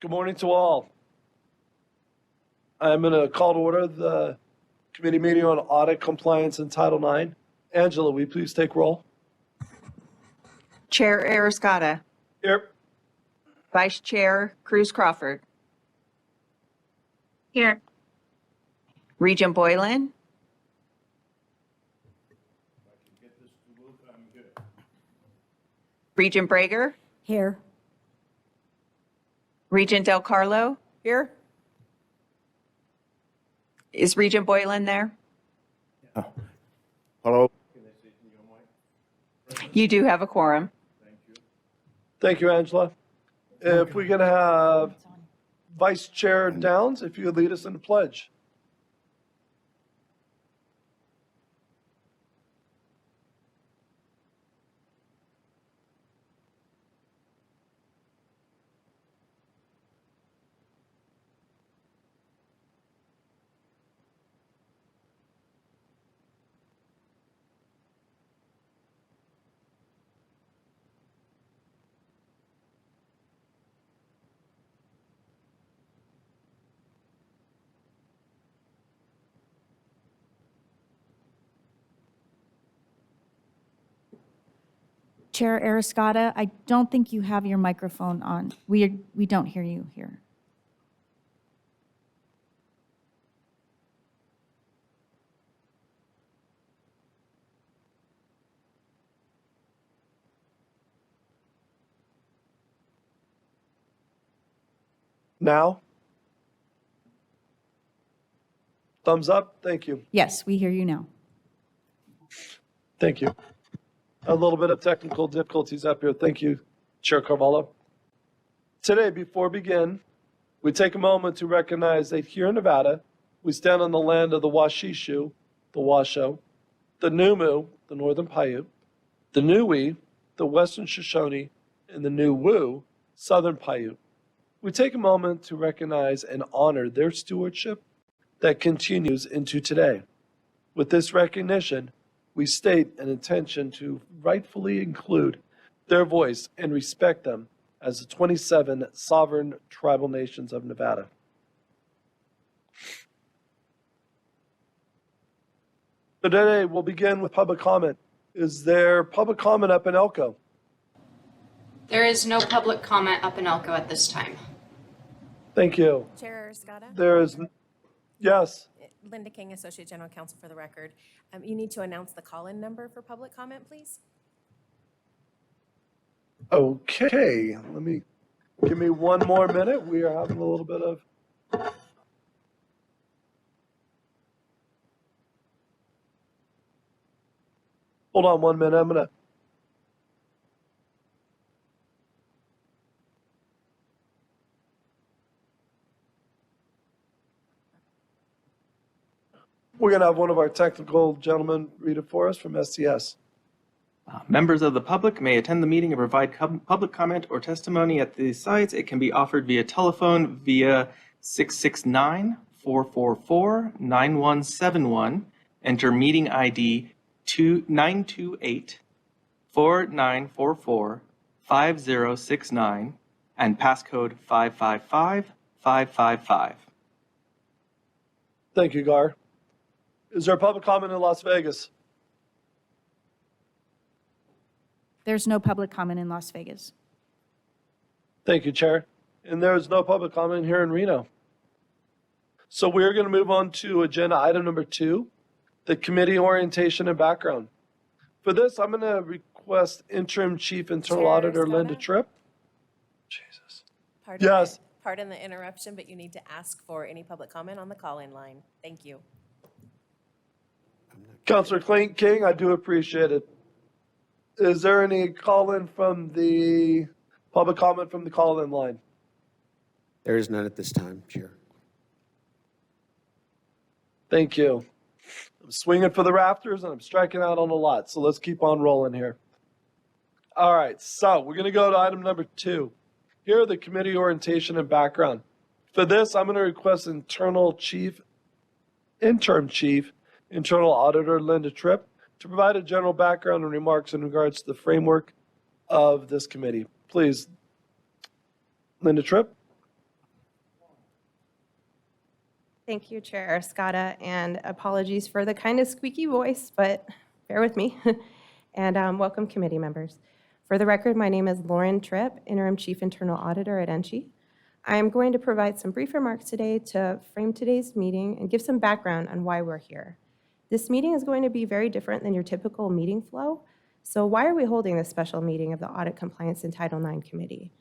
Good morning to all. I'm going to call to order the committee meeting on audit compliance and Title IX. Angela, will you please take roll? Chair Ariscotta. Here. Vice Chair Cruz Crawford. Here. Regent Boylan. Regent Brager. Here. Regent Del Carlo. Here. Is Regent Boylan there? Hello. You do have a quorum. Thank you, Angela. If we can have Vice Chair Downs, if you would lead us in the pledge. Chair Ariscotta, I don't think you have your microphone on. We don't hear you here. Now? Thumbs up? Thank you. Yes, we hear you now. Thank you. A little bit of technical difficulties up here. Thank you, Chair Carvalho. Today, before we begin, we take a moment to recognize that here in Nevada, we stand on the land of the Washishu, the Washoe, the Numu, the Northern Paiute, the Nui, the Western Shoshone, and the Nuwu, Southern Paiute. We take a moment to recognize and honor their stewardship that continues into today. With this recognition, we state an intention to rightfully include their voice and respect them as the 27 sovereign tribal nations of Nevada. So today we'll begin with public comment. Is there public comment up in Elko? There is no public comment up in Elko at this time. Thank you. Chair Ariscotta? There is, yes. Linda King, Associate General Counsel for the record. You need to announce the call-in number for public comment, please. Okay, give me one more minute. We are having a little bit of. Hold on 1 minute. We're going to have one of our technical gentlemen read it for us from STS. Members of the public may attend the meeting and provide public comment or testimony at the sites. It can be offered via telephone via 669-444-9171. Enter meeting ID 928-4944-5069 and passcode 555555. Thank you, Gar. Is there a public comment in Las Vegas? There's no public comment in Las Vegas. Thank you, Chair. And there is no public comment here in Reno. So we're going to move on to agenda item number 2, the committee orientation and background. For this, I'm going to request Interim Chief Internal Chair Auditor Ariscotta? Linda Tripp. Jesus. Pardon Yes. Pardon the interruption, but you need to ask for any public comment on the call-in line. Thank you. Councilor King, I do appreciate it. Is there any call-in from the public comment from the call-in line? There is none at this time, Chair. Thank you. I'm swinging for the rafters and I'm striking out on a lot, so let's keep on rolling here. All right, so we're going to go to item number 2. Here are the committee orientation and background. For this, I'm going to request Interim Chief Internal Auditor Linda Tripp to provide a general background and remarks in regards to the framework of this committee. Please, Linda Tripp. Thank you, Chair Arascata, and apologies for the kind of squeaky voice, but bear with me. And welcome, committee members. For the record, my name is Lauren Tripp, Interim Chief Internal Auditor at NSHE. I am going to provide some brief remarks today to frame today's meeting and give some background on why we're here. This meeting is going to be very different than your typical meeting flow. So why are we holding this special meeting of the Audit Compliance and Title IX Committee?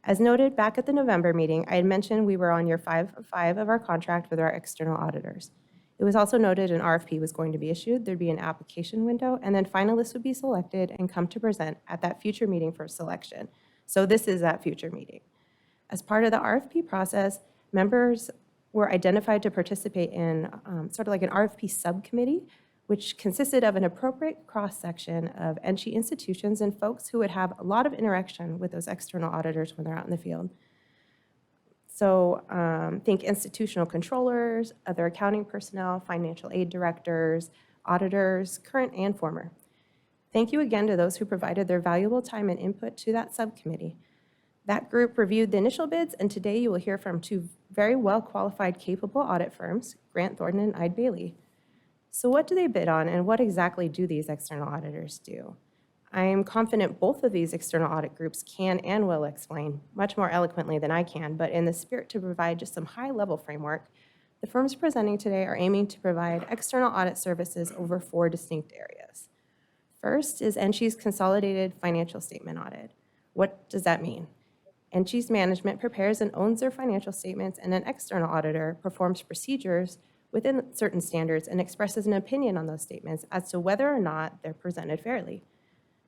As noted back at the November meeting, I had mentioned we were on year 5 of our contract with our external auditors. It was also noted an RFP was going to be issued, there'd be an application window, and then finalists would be selected and come to present at that future meeting for selection. So this is that future meeting. As part of the RFP process, members were identified to participate in sort of like an RFP subcommittee, which consisted of an appropriate cross-section of NSHE institutions and folks who would have a lot of interaction with those external auditors when they're out in the field. So think institutional controllers, other accounting personnel, financial aid directors, auditors, current and former. Thank you again to those who provided their valuable time and input to that subcommittee. That group reviewed the initial bids, and today you will hear from 2 very well-qualified, capable audit firms, Grant Thornton and Eide Bailly. So what do they bid on, and what exactly do these external auditors do? I am confident both of these external audit groups can and will explain much more eloquently than I can, but in the spirit to provide just some high-level framework, the firms presenting today are aiming to provide external audit services over 4 distinct areas. First is NSHE's Consolidated Financial Statement Audit. What does that mean? NSHE's management prepares and owns their financial statements, and an external auditor performs procedures within certain standards and expresses an opinion on those statements as to whether or not they're presented fairly.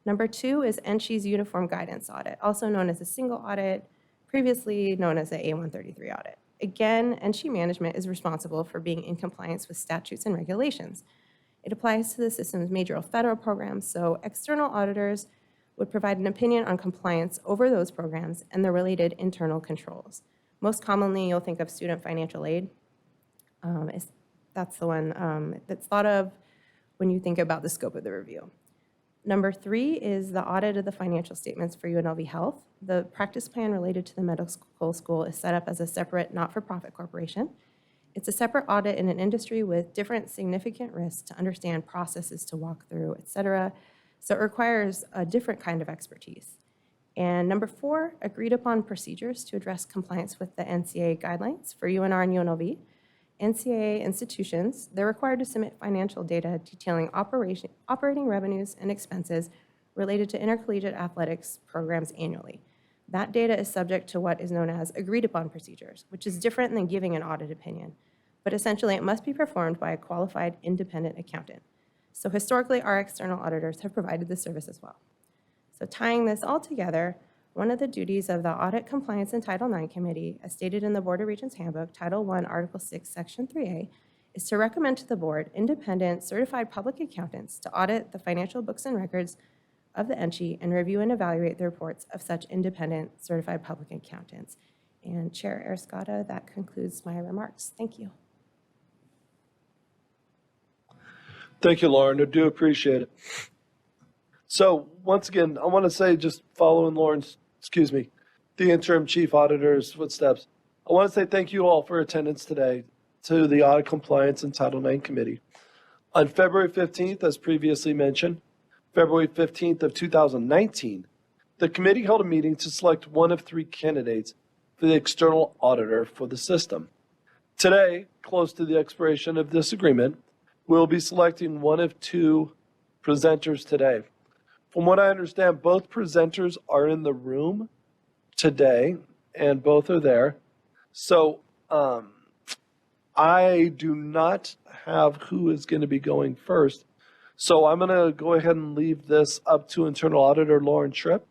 Number 2 is NSHE's Uniform Guidance Audit, also known as a single audit, previously known as the A133 audit. Again, NSHE management is responsible for being in compliance with statutes and regulations. It applies to the system's major federal programs, so external auditors would provide an opinion on compliance over those programs and the related internal controls. Most commonly, you'll think of student financial aid. That's the one that's thought of when you think about the scope of the review. Number 3 is the audit of the financial statements for UNLV Health. The practice plan related to the medical school is set up as a separate not-for-profit corporation. It's a separate audit in an industry with different significant risks to understand processes to walk through, et cetera. So it requires a different kind of expertise. And number 4, agreed upon procedures to address compliance with the NCAA guidelines for UNR and UNLV. NCAA institutions, they're required to submit financial data detailing operating revenues and expenses related to intercollegiate athletics programs annually. That data is subject to what is known as agreed upon procedures, which is different than giving an audit opinion. But essentially, it must be performed by a qualified independent accountant. So historically, our external auditors have provided this service as well. So tying this all together, one of the duties of the Audit Compliance and Title IX Committee, as stated in the Board of Regents Handbook, Title I, Article 6, Section 3A, is to recommend to the board independent certified public accountants to audit the financial books and records of the NSHE and review and evaluate the reports of such independent certified public accountants. And Chair Arascata, that concludes my remarks. Thank you. Thank you, Lauren. I do appreciate it. So once again, I want to say, just following Lauren's, the interim chief auditor's footsteps, I want to say thank you all for attendance today to the Audit Compliance and Title IX Committee. On February 15th, as previously mentioned, February 15th of 2019, the committee held a meeting to select one of 3 candidates for the external auditor for the system. Today, close to the expiration of this agreement, we'll be selecting one of 2 presenters today. From what I understand, both presenters are in the room today, and both are there. So I do not have who is going to be going first. So I'm going to go ahead and leave this up to Internal Auditor Lauren Tripp,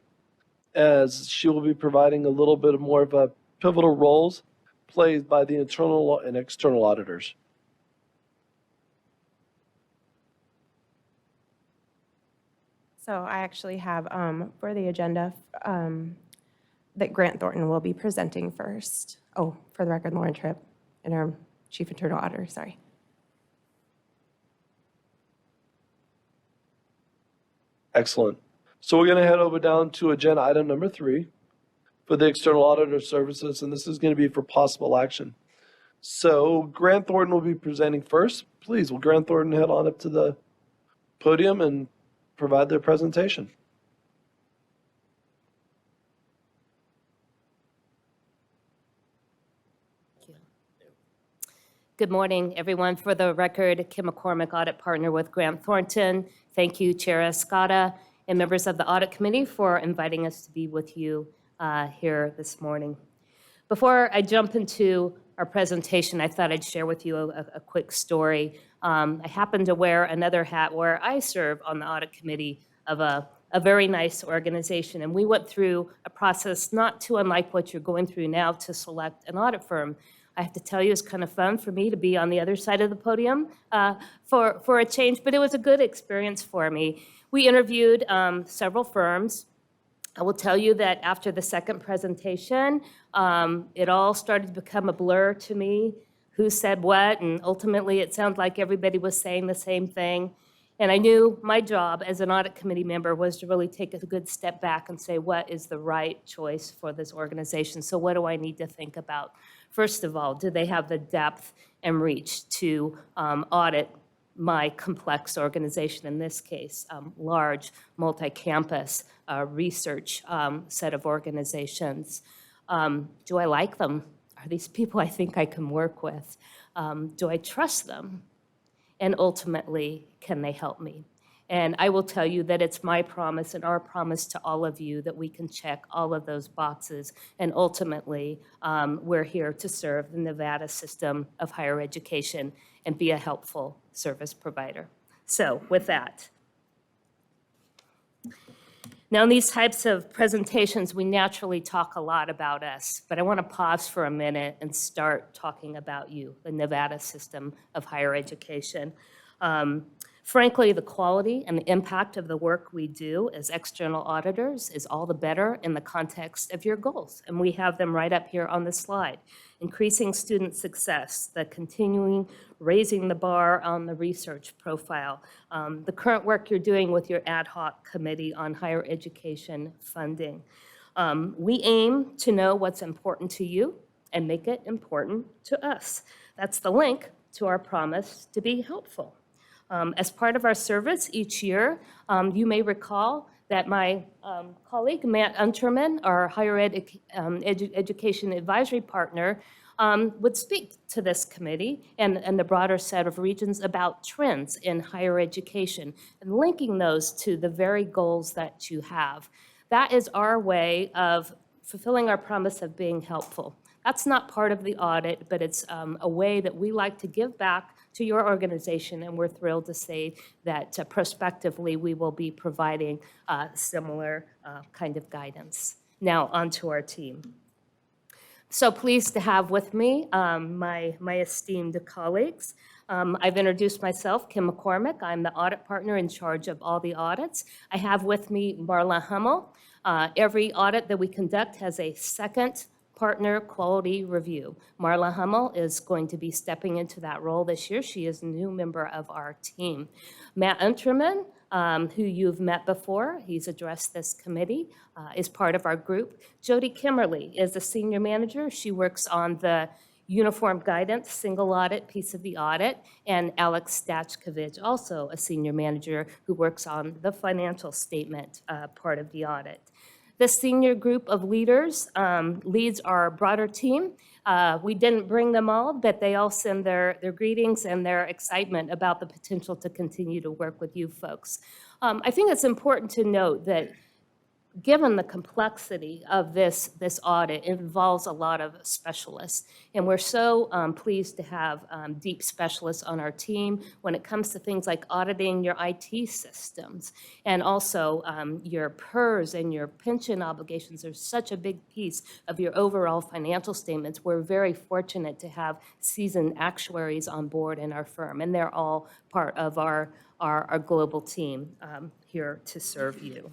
as she will be providing a little bit more of a pivotal roles played by the internal and external auditors. So I actually have for the agenda that Grant Thornton will be presenting first. Oh, for the record, Lauren Tripp, Interim Chief Internal Auditor, sorry. Excellent. So we're going to head over down to agenda item number 3 for the external auditor services, and this is going to be for possible action. So Grant Thornton will be presenting first. Please, will Grant Thornton head on up to the podium and provide their presentation? Good morning, everyone. For the record, Kim McCormick, Audit Partner with Grant Thornton. Thank you, Chair Escada, and members of the Audit Committee for inviting us to be with you here this morning. Before I jump into our presentation, I thought I'd share with you a quick story. I happen to wear another hat where I serve on the Audit Committee of a very nice organization, and we went through a process not too unlike what you're going through now to select an audit firm. I have to tell you, it's kind of fun for me to be on the other side of the podium for a change, but it was a good experience for me. We interviewed several firms. I will tell you that after the second presentation, it all started to become a blur to me, who said what, and ultimately it sounded like everybody was saying the same thing. And I knew my job as an audit committee member was to really take a good step back and say, what is the right choice for this organization? So what do I need to think about? First of all, do they have the depth and reach to audit my complex organization, in this case, large multi-campus research set of organizations? Do I like them? Are these people I think I can work with? Do I trust them? And ultimately, can they help me? And I will tell you that it's my promise and our promise to all of you that we can check all of those boxes. And ultimately, we're here to serve the Nevada system of higher education and be a helpful service provider. So with that, now in these types of presentations, we naturally talk a lot about us, but I want to pause for a minute and start talking about you, the Nevada system of higher education. Frankly, the quality and the impact of the work we do as external auditors is all the better in the context of your goals. And we have them right up here on the slide. Increasing student success, the continuing raising the bar on the research profile, the current work you're doing with your ad hoc committee on higher education funding. We aim to know what's important to you and make it important to us. That's the link to our promise to be helpful. As part of our service each year, you may recall that my colleague, Matt Unterman, our higher education advisory partner, would speak to this committee and the broader set of regions about trends in higher education and linking those to the very goals that you have. That is our way of fulfilling our promise of being helpful. That's not part of the audit, but it's a way that we like to give back to your organization, and we're thrilled to say that prospectively we will be providing similar kind of guidance. Now, on to our team. So pleased to have with me my esteemed colleagues. I've introduced myself, Kim McCormick. I'm the audit partner in charge of all the audits. I have with me Marla Hummel. Every audit that we conduct has a second partner quality review. Marla Hummel is going to be stepping into that role this year. She is a new member of our team. Matt Unterman, who you've met before, he's addressed this committee, is part of our group. Jody Kimmerly is the senior manager. She works on the uniform guidance, single audit piece of the audit, and Alex Stachkovich, also a senior manager who works on the financial statement part of the audit. This senior group of leaders leads our broader team. We didn't bring them all, but they all send their greetings and their excitement about the potential to continue to work with you folks. I think it's important to note that given the complexity of this audit, it involves a lot of specialists. And we're so pleased to have deep specialists on our team when it comes to things like auditing your IT systems and also your PERS and your pension obligations are such a big piece of your overall financial statements. We're very fortunate to have seasoned actuaries on board in our firm, and they're all part of our global team here to serve you.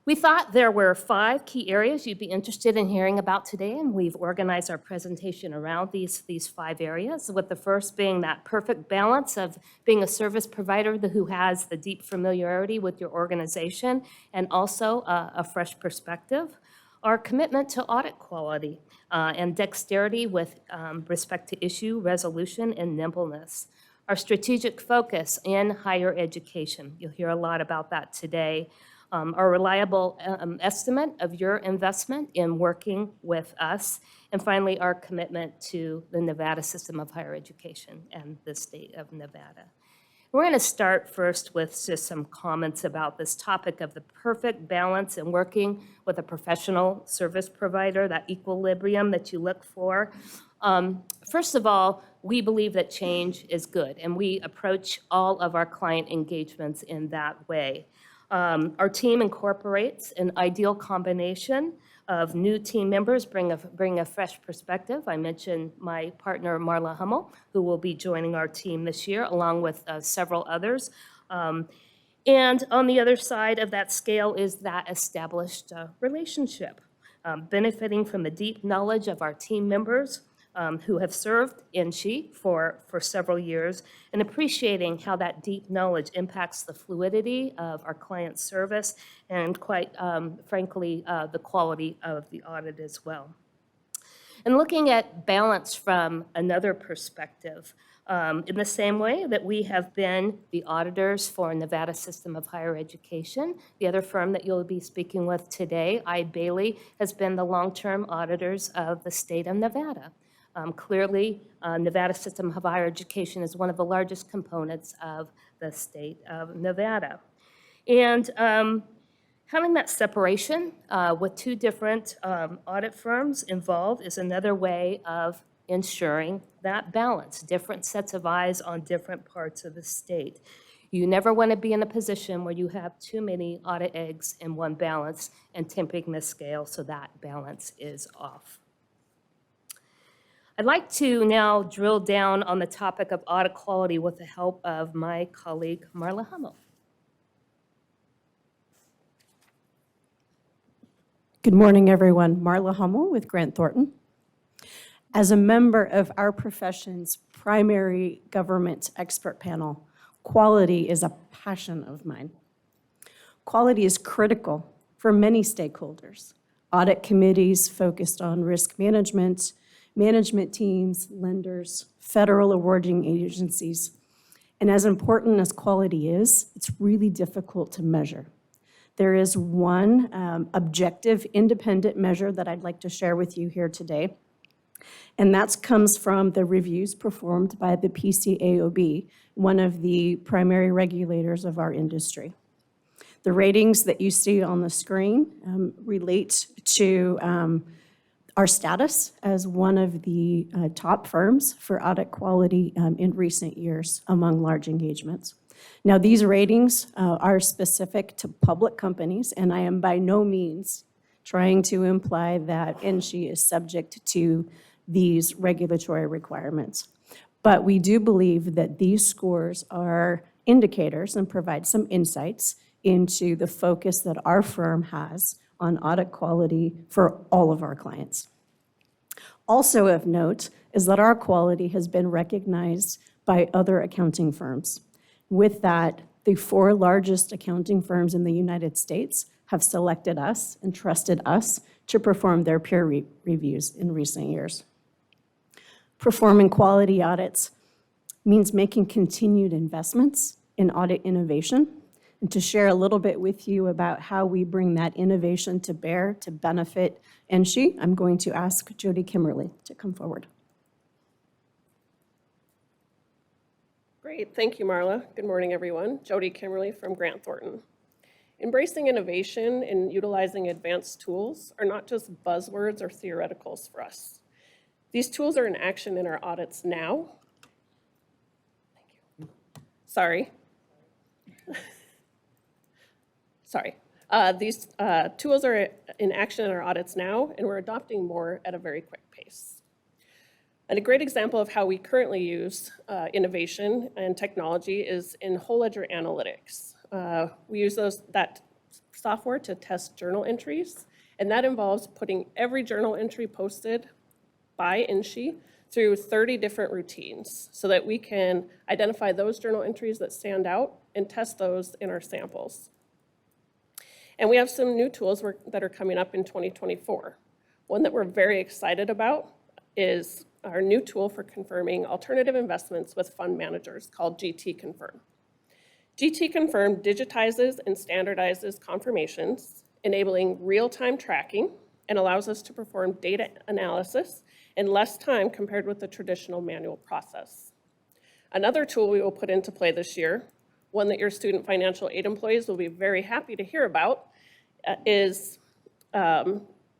We thought there were 5 key areas you'd be interested in hearing about today, and we've organized our presentation around these 5 areas, with the first being that perfect balance of being a service provider who has the deep familiarity with your organization and also a fresh perspective. our commitment to audit quality and dexterity with respect to issue resolution and nimbleness. Our strategic focus in higher education. You'll hear a lot about that today. Our reliable estimate of your investment in working with us. And finally, our commitment to the Nevada system of higher education and the state of Nevada. We're going to start first with just some comments about this topic of the perfect balance in working with a professional service provider, that equilibrium that you look for. First of all, we believe that change is good, and we approach all of our client engagements in that way. Our team incorporates an ideal combination of new team members, bring a fresh perspective. I mentioned my partner, Marla Hummel, who will be joining our team this year, along with several others. And on the other side of that scale is that established relationship, benefiting from the deep knowledge of our team members who have served NSHE for several years, and appreciating how that deep knowledge impacts the fluidity of our client service and, quite frankly, the quality of the audit as well. And looking at balance from another perspective, in the same way that we have been the auditors for Nevada System of Higher Education, the other firm that you'll be speaking with today, Bailey, has been the long-term auditors of the state of Nevada. Clearly, Nevada System of Higher Education is one of the largest components of the state of Nevada. And having that separation with two different audit firms involved is another way of ensuring that balance, different sets of eyes on different parts of the state. You never want to be in a position where you have too many audit eggs in one balance and tipping the scale so that balance is off. I'd like to now drill down on the topic of audit quality with the help of my colleague, Marla Hummel. Good morning, everyone. Marla Hummel with Grant Thornton. As a member of our profession's primary government expert panel, quality is a passion of mine. Quality is critical for many stakeholders. Audit committees focused on risk management, management teams, lenders, federal awarding agencies. And as important as quality is, it's really difficult to measure. There is one objective, independent measure that I'd like to share with you here today, and that comes from the reviews performed by the PCAOB, one of the primary regulators of our industry. The ratings that you see on the screen relate to our status as one of the top firms for audit quality in recent years among large engagements. Now, these ratings are specific to public companies, and I am by no means trying to imply that NSHE is subject to these regulatory requirements. But we do believe that these scores are indicators and provide some insights into the focus that our firm has on audit quality for all of our clients. Also of note is that our quality has been recognized by other accounting firms. With that, the 4 largest accounting firms in the United States have selected us and trusted us to perform their peer reviews in recent years. Performing quality audits means making continued investments in audit innovation. And to share a little bit with you about how we bring that innovation to bear to benefit NSHE, I'm going to ask Jody Kimmerly to come forward. Great, thank you, Marla. Good morning, everyone. Jody Kimmerly from Grant Thornton. Embracing innovation and utilizing advanced tools are not just buzzwords or theoreticals for us. These tools are in action in our audits now. Thank you. Sorry. These tools are in action in our audits now, and we're adopting more at a very quick pace. And a great example of how we currently use innovation and technology is in whole ledger analytics. We use that software to test journal entries, and that involves putting every journal entry posted by NSHE through 30 different routines so that we can identify those journal entries that stand out and test those in our samples. And we have some new tools that are coming up in 2024. One that we're very excited about is our new tool for confirming alternative investments with fund managers called GT Confirm. GT Confirm digitizes and standardizes confirmations, enabling real-time tracking, and allows us to perform data analysis in less time compared with the traditional manual process. Another tool we will put into play this year, one that your student financial aid employees will be very happy to hear about, is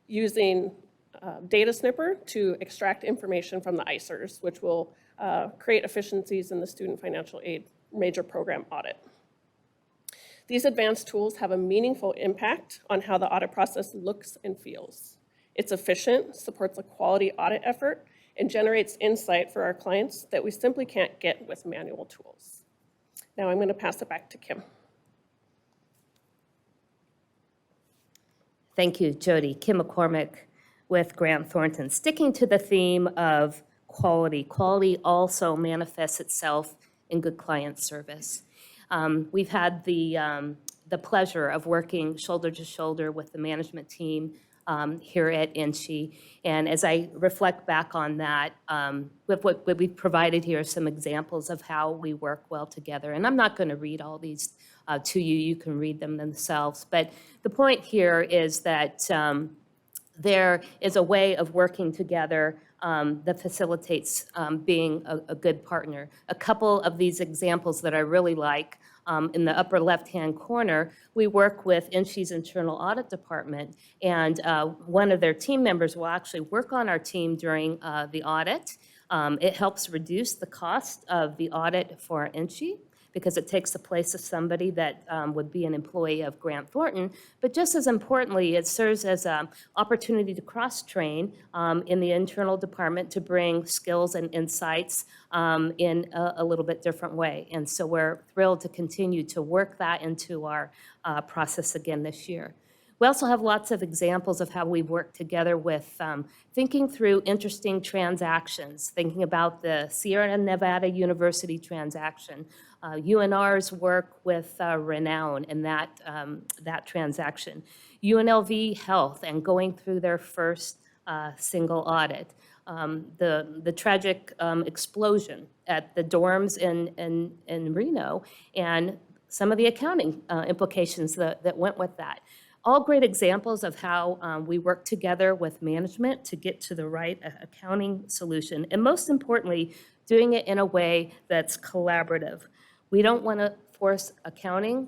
using Data Snipper to extract information from the ICERs, which will create efficiencies in the student financial aid major program audit. These advanced tools have a meaningful impact on how the audit process looks and feels. It's efficient, supports a quality audit effort, and generates insight for our clients that we simply can't get with manual tools. Now I'm going to pass it back to Kim. Thank you, Jody. Kim McCormick with Grant Thornton. Sticking to the theme of quality, quality also manifests itself in good client service. We've had the pleasure of working shoulder to shoulder with the management team here at NSHE. And as I reflect back on that, with what we've provided here are some examples of how we work well together. And I'm not going to read all these to you. You can read them themselves. But the point here is that there is a way of working together that facilitates being a good partner. A couple of these examples that I really like, in the upper left-hand corner, we work with NSHE's internal audit department, and one of their team members will actually work on our team during the audit. It helps reduce the cost of the audit for NSHE, because it takes the place of somebody that would be an employee of Grant Thornton. But just as importantly, it serves as an opportunity to cross-train in the internal department to bring skills and insights in a little bit different way. And so we're thrilled to continue to work that into our process again this year. We also have lots of examples of how we work together with thinking through interesting transactions, thinking about the Sierra Nevada University transaction, UNR's work with Renown and that transaction, UNLV Health and going through their first single audit, the tragic explosion at the dorms in Reno, and some of the accounting implications that went with that. All great examples of how we work together with management to get to the right accounting solution, and most importantly, doing it in a way that's collaborative. We don't want to force accounting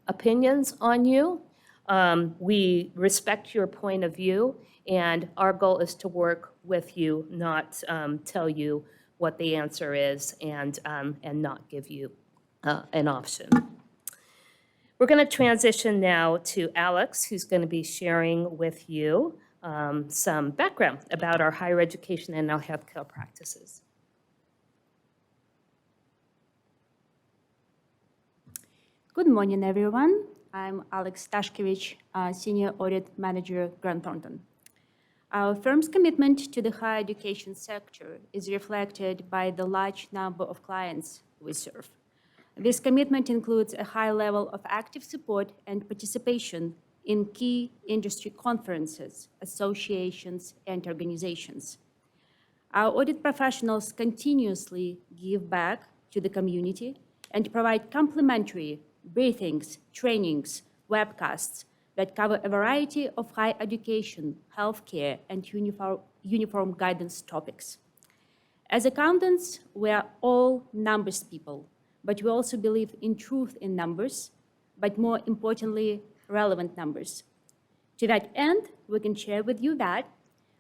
opinions on you. We respect your point of view, and our goal is to work with you, not tell you what the answer is and not give you an option. We're going to transition now to Alex, who's going to be sharing with you some background about our higher education and our healthcare practices. Good morning, everyone. I'm Alex Tashkevich, Senior Audit Manager, Grant Thornton. Our firm's commitment to the higher education sector is reflected by the large number of clients we serve. This commitment includes a high level of active support and participation in key industry conferences, associations, and organizations. Our audit professionals continuously give back to the community and provide complimentary briefings, trainings, webcasts that cover a variety of higher education, healthcare, and uniform guidance topics. As accountants, we are all numbers people, but we also believe in truth in numbers, but more importantly, relevant numbers. To that end, we can share with you that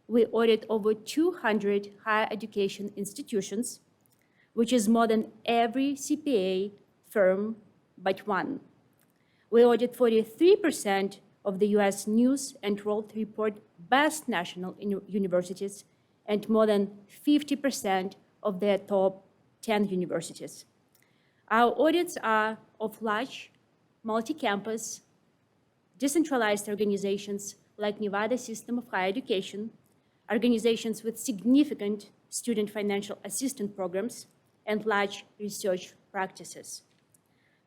we audit over 200 higher education institutions, which is more than every CPA firm but one. We audit 43% of the US News and World Report best national universities and more than 50% of their top 10 universities. Our audits are of large, multi-campus, decentralized organizations like Nevada System of Higher Education, organizations with significant student financial assistance programs, and large research practices.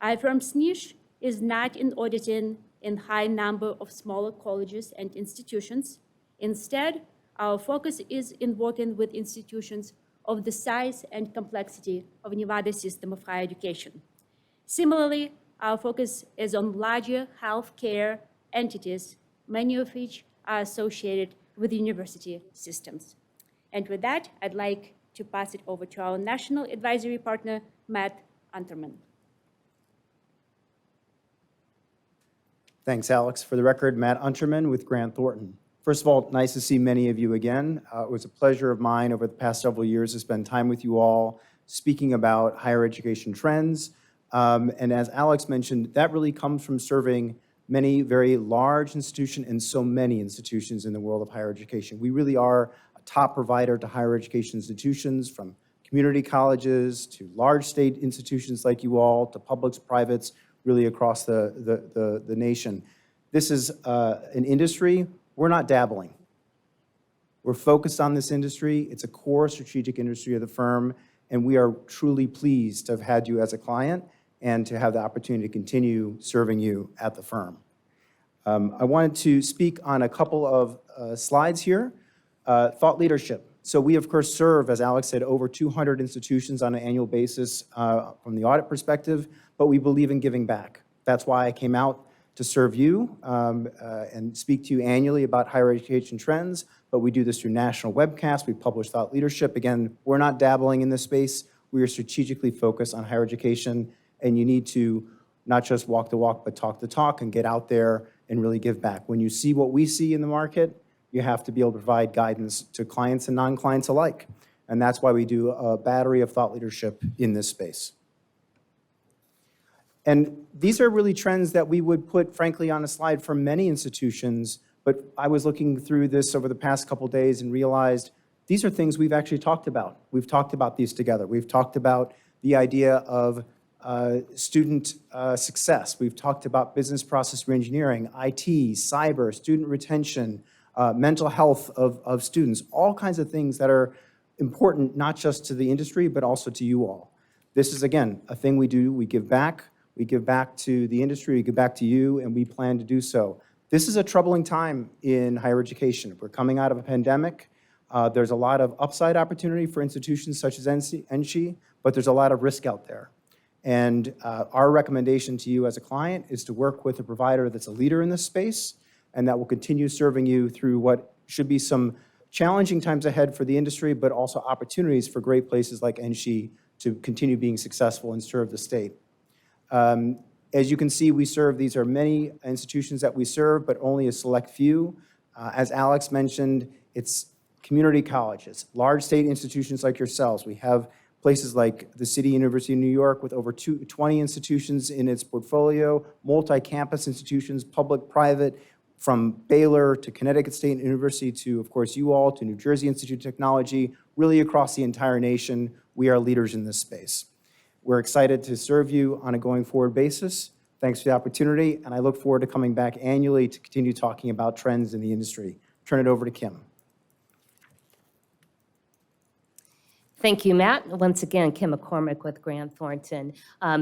Our firm's niche is not in auditing in high number of smaller colleges and institutions. Instead, our focus is in working with institutions of the size and complexity of Nevada system of higher education. Similarly, our focus is on larger healthcare entities, many of which are associated with university systems. And with that, I'd like to pass it over to our national advisory partner, Matt Unterman. Thanks, Alex. For the record, Matt Unterman with Grant Thornton. First of all, nice to see many of you again. It was a pleasure of mine over the past several years to spend time with you all speaking about higher education trends. And as Alex mentioned, that really comes from serving many very large institutions and so many institutions in the world of higher education. We really are a top provider to higher education institutions, from community colleges to large state institutions like you all, to publics, privates, really across the nation. This is an industry. We're not dabbling. We're focused on this industry. It's a core strategic industry of the firm, and we are truly pleased to have had you as a client and to have the opportunity to continue serving you at the firm. I wanted to speak on a couple of slides here. Thought leadership. So we, of course, serve, as Alex said, over 200 institutions on an annual basis from the audit perspective, but we believe in giving back. That's why I came out to serve you and speak to you annually about higher education trends, but we do this through national webcasts. We publish thought leadership. Again, we're not dabbling in this space. We are strategically focused on higher education, and you need to not just walk the walk, but talk the talk and get out there and really give back. When you see what we see in the market, you have to be able to provide guidance to clients and non-clients alike. And that's why we do a battery of thought leadership in this space. And these are really trends that we would put, frankly, on a slide for many institutions, but I was looking through this over the past couple days and realized these are things we've actually talked about. We've talked about these together. We've talked about the idea of student success. We've talked about business process reengineering, IT, cyber, student retention, mental health of students, all kinds of things that are important not just to the industry, but also to you all. This is, again, a thing we do. We give back. We give back to the industry, we give back to you, and we plan to do so. This is a troubling time in higher education. We're coming out of a pandemic. There's a lot of upside opportunity for institutions such as NSHE, but there's a lot of risk out there. And our recommendation to you as a client is to work with a provider that's a leader in this space and that will continue serving you through what should be some challenging times ahead for the industry, but also opportunities for great places like NSHE to continue being successful and serve the state. As you can see, these are many institutions that we serve, but only a select few. As Alex mentioned, it's community colleges, large state institutions like yourselves. We have places like the City University of New York with over 20 institutions in its portfolio, multi-campus institutions, public, private, from Baylor to Connecticut State University to, of course, you all, to New Jersey Institute of Technology, really across the entire nation. We are leaders in this space. We're excited to serve you on a going forward basis. Thanks for the opportunity, and I look forward to coming back annually to continue talking about trends in the industry. Turn it over to Kim. Thank you, Matt. Once again, Kim McCormick with Grant Thornton.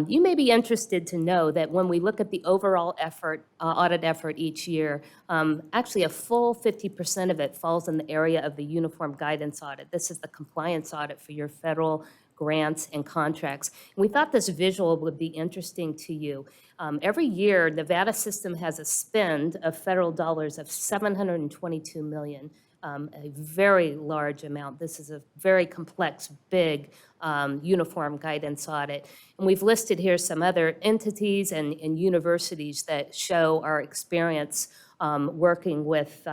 You may be interested to know that when we look at the overall effort, audit effort each year, actually a full 50% of it falls in the area of the uniform guidance audit. This is the compliance audit for your federal grants and contracts. And we thought this visual would be interesting to you. Every year, Nevada system has a spend of federal dollars of $722 million. A very large amount. This is a very complex, big uniform guidance audit. And we've listed here some other entities and universities that show our experience working with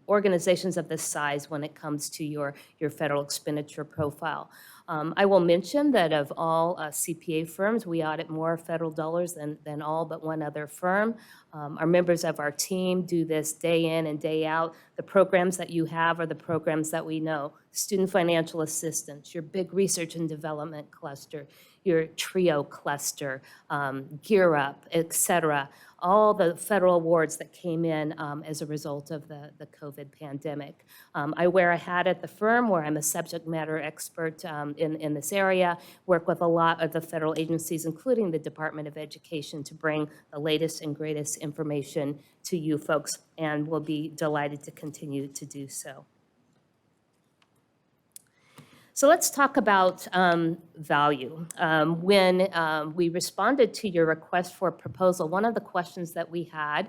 organizations of this size when it comes to your federal expenditure profile. I will mention that of all CPA firms, we audit more federal dollars than all but one other firm. Our members of our team do this day in and day out. The programs that you have are the programs that we know. Student financial assistance, your big research and development cluster, your TRIO cluster, Gear Up, et cetera. All the federal awards that came in as a result of the COVID pandemic. I wear a hat at the firm where I'm a subject matter expert in this area, work with a lot of the federal agencies, including the Department of Education, to bring the latest and greatest information to you folks, and we'll be delighted to continue to do so. So let's talk about value. When we responded to your request for a proposal, one of the questions that we had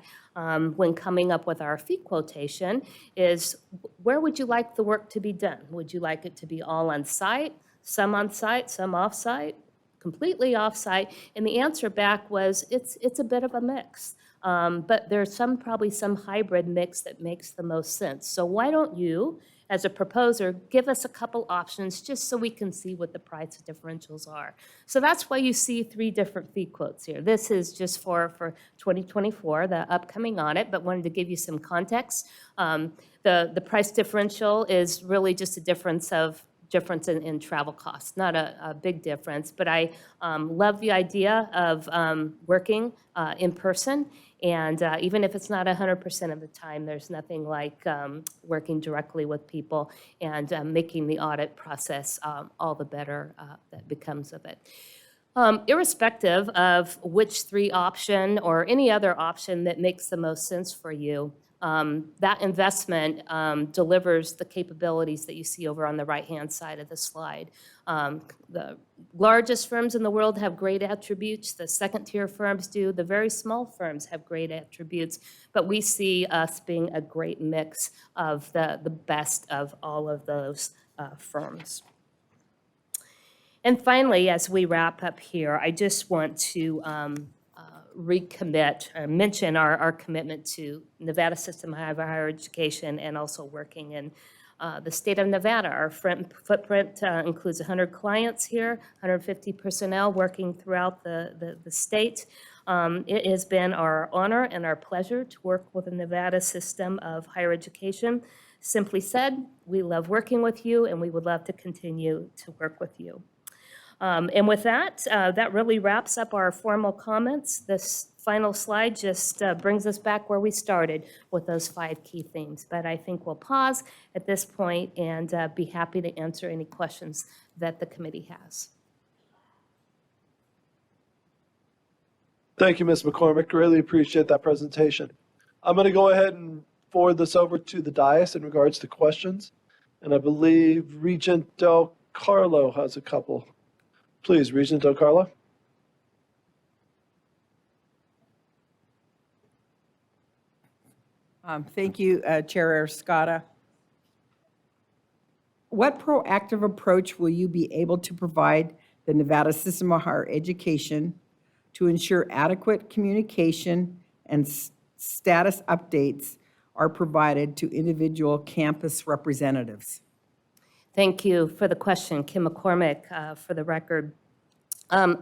when coming up with our fee quotation is, where would you like the work to be done? Would you like it to be all on-site, some off-site, completely off-site? And the answer back was, it's a bit of a mix. But there's probably some hybrid mix that makes the most sense. So why don't you, as a proposer, give us a couple options just so we can see what the price differentials are. So that's why you see 3 different fee quotes here. This is just for 2024, the upcoming audit, but wanted to give you some context. The price differential is really just a difference in travel costs, not a big difference, but I love the idea of working in person, and even if it's not 100% of the time, there's nothing like working directly with people and making the audit process all the better that becomes of it. Irrespective of which 3 option or any other option that makes the most sense for you, that investment delivers the capabilities that you see over on the right-hand side of the slide. The largest firms in the world have great attributes. The second-tier firms do. The very small firms have great attributes. But we see us being a great mix of the best of all of those firms. And finally, as we wrap up here, I just want to mention our commitment to Nevada system of higher education and also working in the state of Nevada. Our footprint includes 100 clients here, 150 personnel working throughout the state. It has been our honor and our pleasure to work with the Nevada system of higher education. Simply said, we love working with you, and we would love to continue to work with you. And with that, that really wraps up our formal comments. This final slide just brings us back where we started with those 5 key themes. But I think we'll pause at this point and be happy to answer any questions that the committee has. Thank you, Ms. McCormick. Really appreciate that presentation. I'm going to go ahead and forward this over to the dais in regards to questions. And I believe Regent Del Carlo has a couple. Please, Regent Del Carlo. Thank you, Chair Scotta. What proactive approach will you be able to provide the Nevada system of higher education to ensure adequate communication and status updates are provided to individual campus representatives? Thank you for the question, Kim McCormick, for the record. A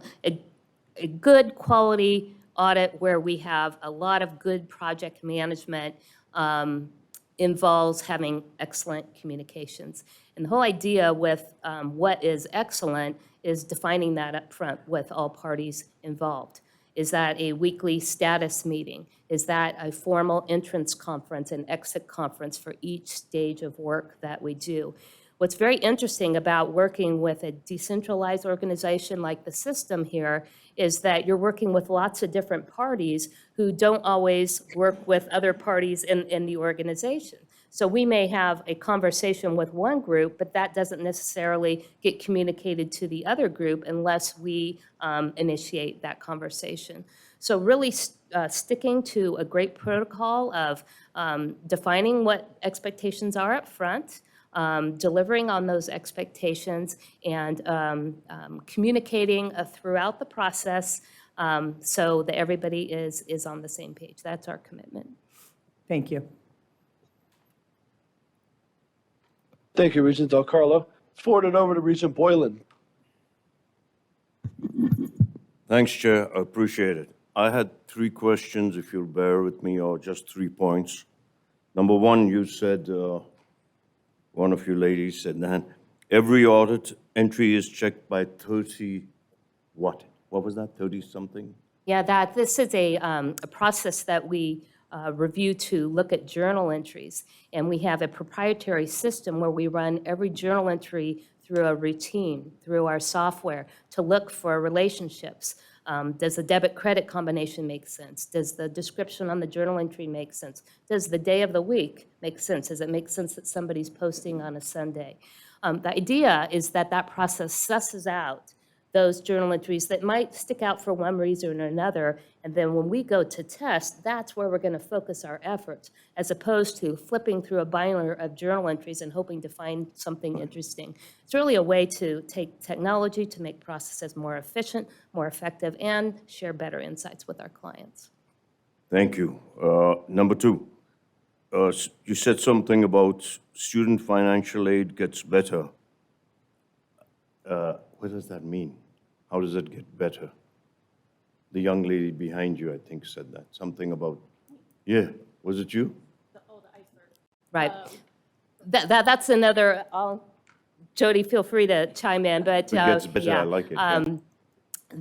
good quality audit where we have a lot of good project management involves having excellent communications. And the whole idea with what is excellent is defining that up front with all parties involved. Is that a weekly status meeting? Is that a formal entrance conference and exit conference for each stage of work that we do? What's very interesting about working with a decentralized organization like the system here is that you're working with lots of different parties who don't always work with other parties in the organization. So we may have a conversation with one group, but that doesn't necessarily get communicated to the other group unless we initiate that conversation. So really sticking to a great protocol of defining what expectations are up front, delivering on those expectations, and communicating throughout the process so that everybody is on the same page. That's our commitment. Thank you. Thank you, Regent Del Carlo. Forward it over to Regent Boylan. Thanks, Chair. I appreciate it. I had 3 questions, if you'll bear with me, or just 3 points. Number 1, you said, one of you ladies said, Nan, every audit entry is checked by 30 what? What was that, 30-something? Yeah, this is a process that we review to look at journal entries. And we have a proprietary system where we run every journal entry through a routine, through our software, to look for relationships. Does the debit-credit combination make sense? Does the description on the journal entry make sense? Does the day of the week make sense? Does it make sense that somebody's posting on a Sunday? The idea is that that process susses out those journal entries that might stick out for one reason or another, and then when we go to test, that's where we're going to focus our efforts, as opposed to flipping through a binder of journal entries and hoping to find something interesting. It's really a way to take technology to make processes more efficient, more effective, and share better insights with our clients. Thank you. Number two, you said something about student financial aid gets better. What does that mean? How does it get better? The young lady behind you, I think, said that. Something about, yeah, was it you? Right. That's another, Jody, feel free to chime in, but It gets better, yeah. I like it.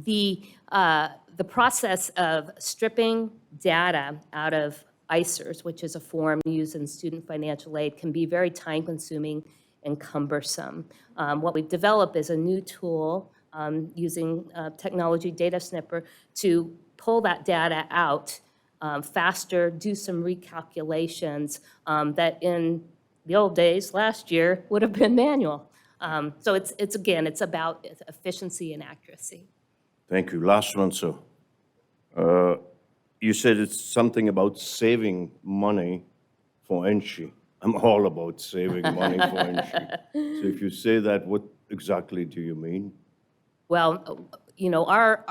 The process of stripping data out of ICERs, which is a form used in student financial aid, can be very time-consuming and cumbersome. What we've developed is a new tool using technology data snipper to pull that data out faster, do some recalculations that in the old days, last year, would have been manual. So it's about efficiency and accuracy. Thank you. Last one, sir. You said it's something about saving money for NSHE. I'm all about saving money for NSHE. So if you say that, what exactly do you mean? Well, you know, our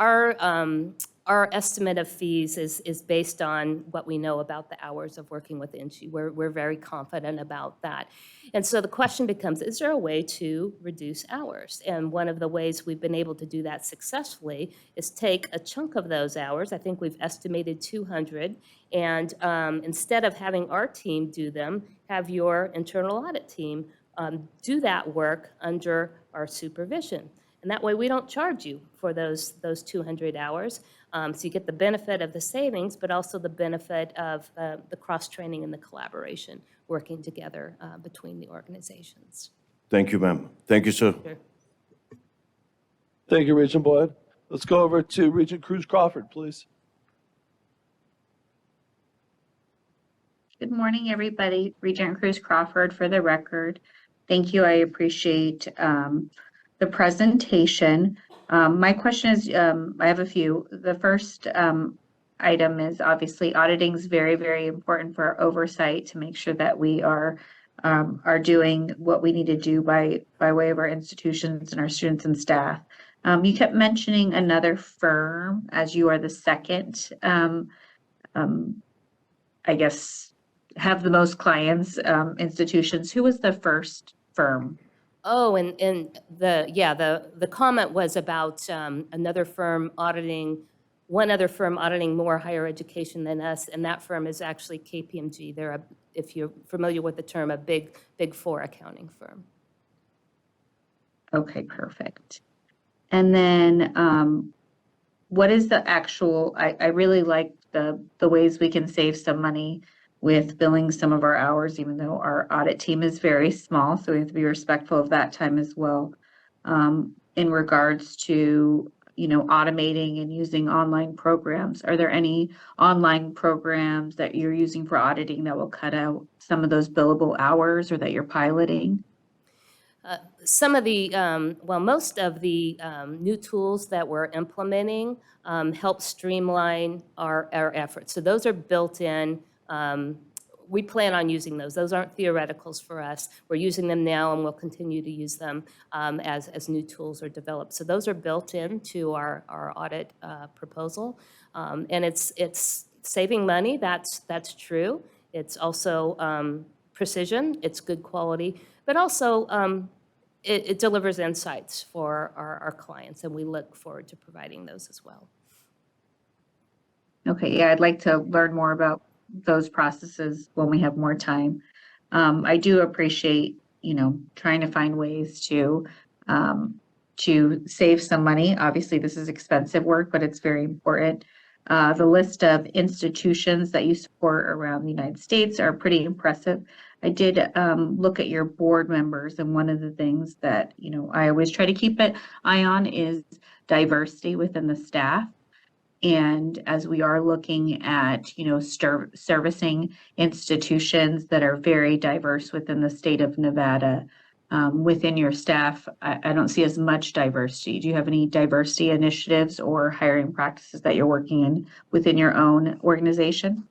estimate of fees is based on what we know about the hours of working with NSHE. We're very confident about that. And so the question becomes, is there a way to reduce hours? And one of the ways we've been able to do that successfully is take a chunk of those hours, I think we've estimated 200, and instead of having our team do them, have your internal audit team do that work under our supervision. And that way we don't charge you for those 200 hours. So you get the benefit of the savings, but also the benefit of the cross-training and the collaboration working together between the organizations. Thank you, ma'am. Thank you, sir. Sure. Thank you, Regent Boyd. Let's go over to Regent Cruz Crawford, please. Good morning, everybody. Regent Cruz Crawford for the record. Thank you. I appreciate the presentation. My question is, I have a few. The first item is obviously auditing is very, very important for our oversight to make sure that we are doing what we need to do by way of our institutions and our students and staff. You kept mentioning another firm as you are the second, I guess, have the most clients, institutions. Who was the first firm? Oh, and the comment was about another firm auditing, one other firm auditing more higher education than us, and that firm is actually KPMG. They're, if you're familiar with the term, a big Four accounting firm. Okay, perfect. And then what is the actual, I really like the ways we can save some money with billing some of our hours, even though our audit team is very small, so we have to be respectful of that time as well. In regards to, you know, automating and using online programs, are there any online programs that you're using for auditing that will cut out some of those billable hours or that you're piloting? Some of the, well, most of the new tools that we're implementing help streamline our efforts. So those are built in. We plan on using those. Those aren't theoreticals for us. We're using them now and we'll continue to use them as new tools are developed. So those are built into our audit proposal. And it's saving money, that's true. It's also precision, it's good quality, but also it delivers insights for our clients, and we look forward to providing those as well. Okay, yeah, I'd like to learn more about those processes when we have more time. I do appreciate, you know, trying to find ways to save some money. Obviously, this is expensive work, but it's very important. The list of institutions that you support around the United States are pretty impressive. I did look at your board members, and one of the things that, I always try to keep an eye on is diversity within the staff. And as we are looking at, servicing institutions that are very diverse within the state of Nevada, within your staff, I don't see as much diversity. Do you have any diversity initiatives or hiring practices that you're working in within your own organization?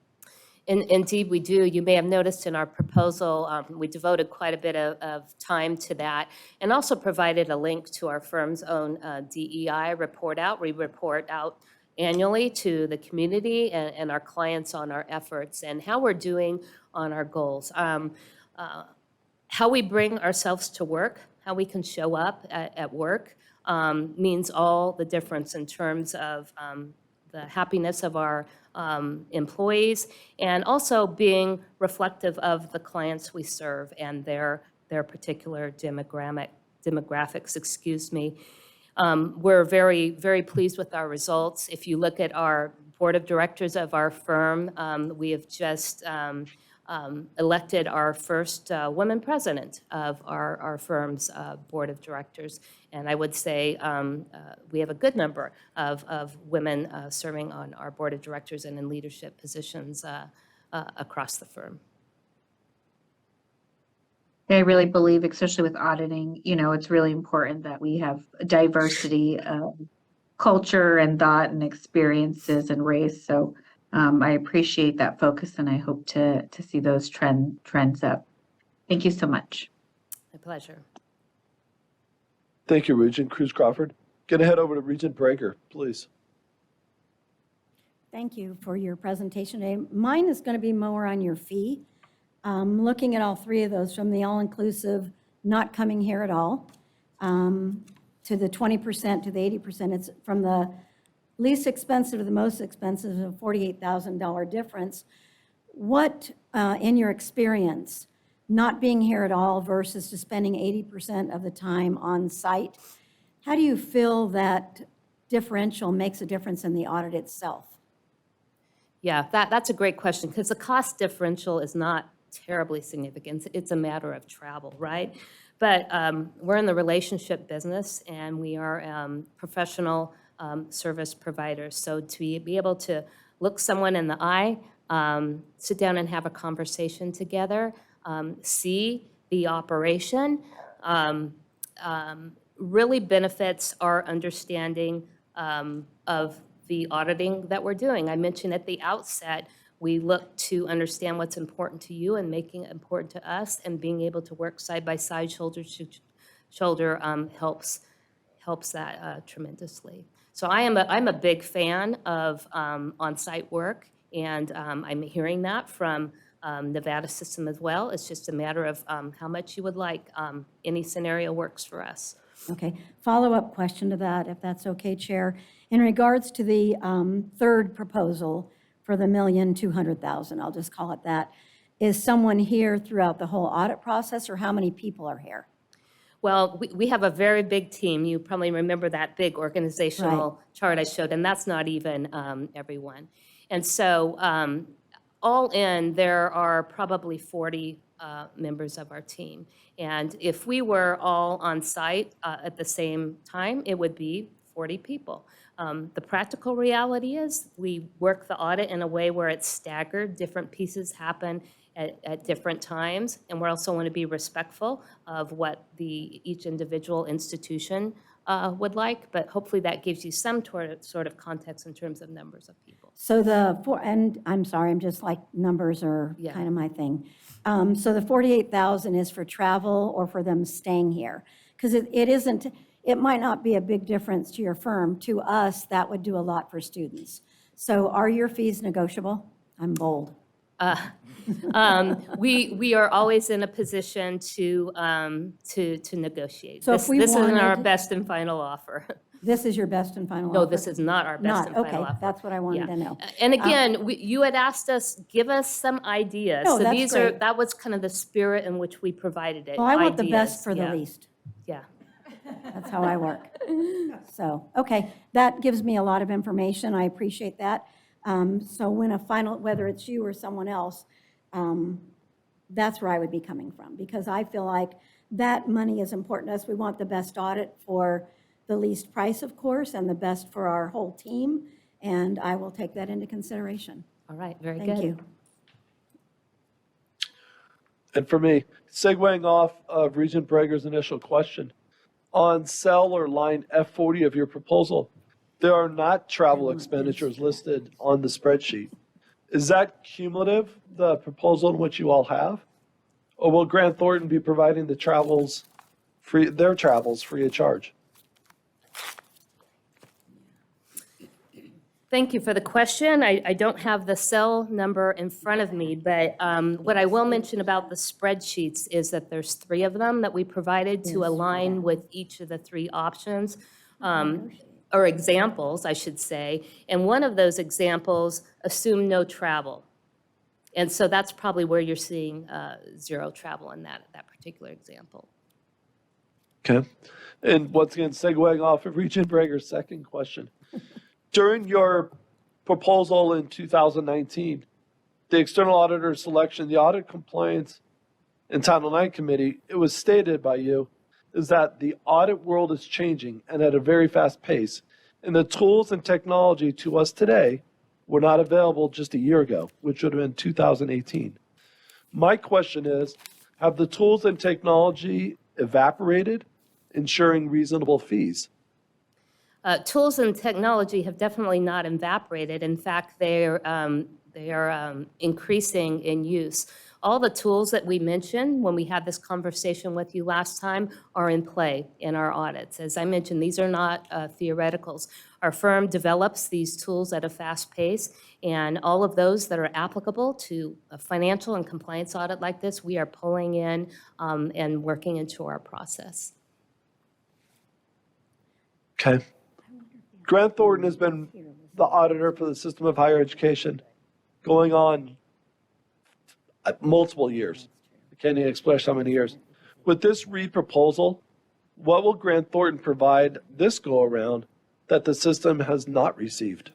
Indeed, we do. You may have noticed in our proposal, we devoted quite a bit of time to that, and also provided a link to our firm's own DEI report out. We report out annually to the community and our clients on our efforts and how we're doing on our goals. How we bring ourselves to work, how we can show up at work, means all the difference in terms of the happiness of our employees, and also being reflective of the clients we serve and their particular demographics, excuse me. We're very, very pleased with our results. If you look at our board of directors of our firm, we have just elected our first woman president of our firm's board of directors. And I would say we have a good number of women serving on our board of directors and in leadership positions across the firm. I really believe, especially with auditing, it's really important that we have a diversity of culture and thought and experiences and race. So I appreciate that focus, and I hope to see those trends up. Thank you so much. My pleasure. Thank you, Regent Cruz Crawford. Gonna head over to Regent Breaker, please. Thank you for your presentation today. Mine is going to be more on your fee. Looking at all three of those, from the all-inclusive, not coming here at all, to the 20% to the 80%, it's from the least expensive to the most expensive, a $48,000 difference. What, in your experience, not being here at all versus just spending 80% of the time on site, how do you feel that differential makes a difference in the audit itself? Yeah, that's a great question, because the cost differential is not terribly significant. It's a matter of travel, right? But we're in the relationship business, and we are professional service providers. So to be able to look someone in the eye, sit down and have a conversation together, see the operation, really benefits our understanding of the auditing that we're doing. I mentioned at the outset, we look to understand what's important to you and making it important to us, and being able to work side by side, shoulder to shoulder, helps that tremendously. So I'm a big fan of on-site work, and I'm hearing that from Nevada system as well. It's just a matter of how much you would like. Any scenario works for us. Okay, follow-up question to that, if that's okay, Chair. In regards to the third proposal for the $1,200,000, I'll just call it that, is someone here throughout the whole audit process, or how many people are here? Well, we have a very big team. You probably remember that big organizational chart I showed, and that's not even everyone. And so all in, there are probably 40 members of our team. And if we were all on site at the same time, it would be 40 people. The practical reality is we work the audit in a way where it's staggered. Different pieces happen at different times, and we also want to be respectful of what each individual institution would like, but hopefully that gives you some sort of context in terms of numbers of people. So and I'm sorry, I'm just like, numbers are kind of my thing. So the 48,000 is for travel or for them staying here? Because it might not be a big difference to your firm. To us, that would do a lot for students. So are your fees negotiable? I'm bold. We are always in a position to negotiate. So This isn't our best and final offer. This is your best and final offer? No, this is not our best and final offer. Okay, that's what I wanted to know. And again, you had asked us, give us some ideas. No, So that's great. that was kind of the spirit in which we provided it. Well, I want the best ideas. for the Yeah. least. Yeah. That's how I work. So, okay, that gives me a lot of information. I appreciate that. So when whether it's you or someone else, That's where I would be coming from, because I feel like that money is important to us. We want the best audit for the least price, of course, and the best for our whole team, and I will take that into consideration. All right, very good. Thank you. And for me, segueing off of Regent Breger's initial question, on cell or line F40 of your proposal, there are not travel expenditures listed on the spreadsheet. Is that cumulative, the proposal in which you all have? Or will Grant Thornton be providing the travels free, their travels free of charge? Thank you for the question. I don't have the cell number in front of me, but what I will mention about the spreadsheets is that there's 3 of them that we provided to align with each of the 3 options, or examples, I should say. And one of those examples assumed no travel. And so that's probably where you're seeing 0 travel in that particular example. Okay. And once again, segueing off of Regent Breger's second question. During your proposal in 2019, the external auditor selection, the audit compliance and Title IX committee, it was stated by you is that the audit world is changing and at a very fast pace. And the tools and technology to us today were not available just a year ago, which would have been 2018. My question is, have the tools and technology evaporated, ensuring reasonable fees? Tools and technology have definitely not evaporated. In fact, they are increasing in use. All the tools that we mentioned when we had this conversation with you last time are in play in our audits. As I mentioned, these are not theoreticals. Our firm develops these tools at a fast pace, and all of those that are applicable to a financial and compliance audit like this, we are pulling in and working into our process. Okay. Grant Thornton has been the auditor for the system of higher education going on multiple years. I can't even express how many years. With this re-proposal, what will Grant Thornton provide this go-around that the system has not received?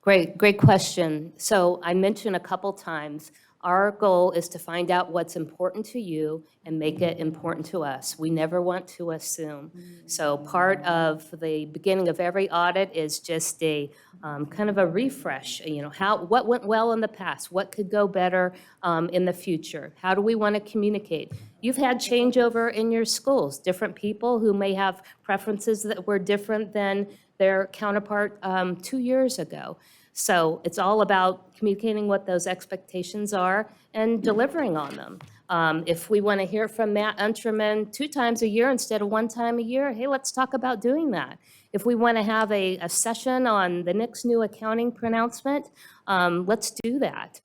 Great question. So I mentioned a couple times, our goal is to find out what's important to you and make it important to us. We never want to assume. So part of the beginning of every audit is just a kind of a refresh. What went well in the past? What could go better in the future? How do we want to communicate? You've had changeover in your schools, different people who may have preferences that were different than their counterpart 2 years ago. So it's all about communicating what those expectations are and delivering on them. If we want to hear from Matt Unterman 2 times a year instead of 1 time a year, hey, let's talk about doing that. If we want to have a session on the next new accounting pronouncement, let's do that.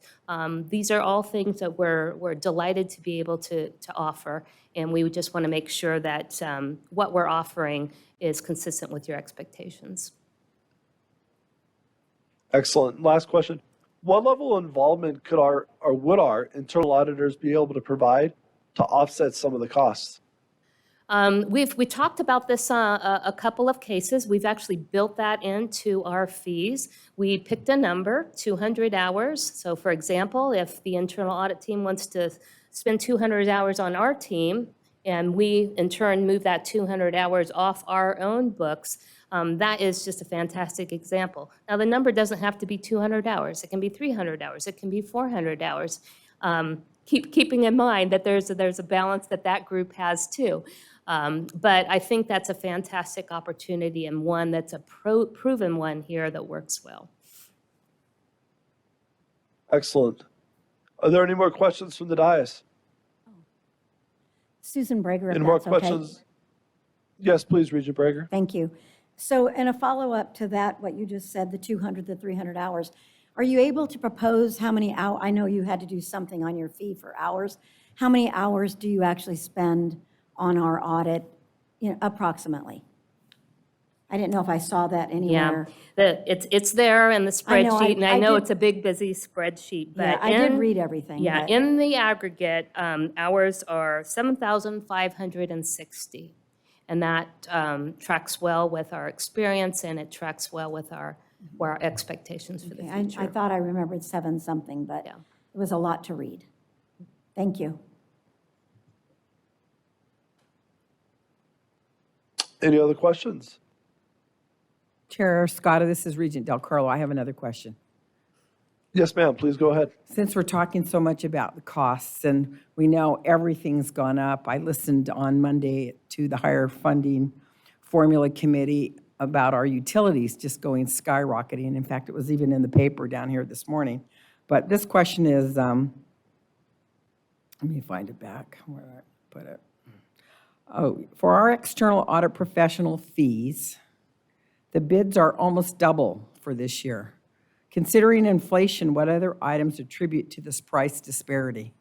These are all things that we're delighted to be able to offer, and we just want to make sure that what we're offering is consistent with your expectations. Excellent. Last question. What level of involvement could would our internal auditors be able to provide to offset some of the costs? We talked about this a couple of cases. We've actually built that into our fees. We picked a number, 200 hours. So for example, if the internal audit team wants to spend 200 hours on our team, and we in turn move that 200 hours off our own books, that is just a fantastic example. Now, the number doesn't have to be 200 hours. It can be 300 hours. It can be 400 hours. Keeping in mind that there's a balance that group has too. But I think that's a fantastic opportunity and one that's a proven one here that works well. Excellent. Are there any more questions from the dais? Susan Breger, if Any more that's okay. questions? Yes, please, Regent Breger. Thank you. So in a follow-up to that, what you just said, the 200 to 300 hours, are you able to propose how many hours? I know you had to do something on your fee for hours. How many hours do you actually spend on our audit, approximately? I didn't know if I saw that anywhere. Yeah, it's there in the spreadsheet, and I know did- it's a big, busy spreadsheet. But Yeah, I did read everything. Yeah, but- in the aggregate, hours are 7,560. And that tracks well with our experience, and it tracks well with our expectations for the Okay, future. I thought I remembered 7 something, but Yeah. it was a lot to read. Thank you. Any other questions? Chair Scotta, this is Regent Del Carlo. I have another question. Yes, ma'am, please go ahead. Since we're talking so much about the costs and we know everything's gone up, I listened on Monday to the Higher Funding Formula Committee about our utilities just going skyrocketing. In fact, it was even in the paper down here this morning. But this question is, let me find it back where I put it. Oh, for our external audit professional fees, the bids are almost double for this year. Considering inflation, what other items attribute to this price disparity?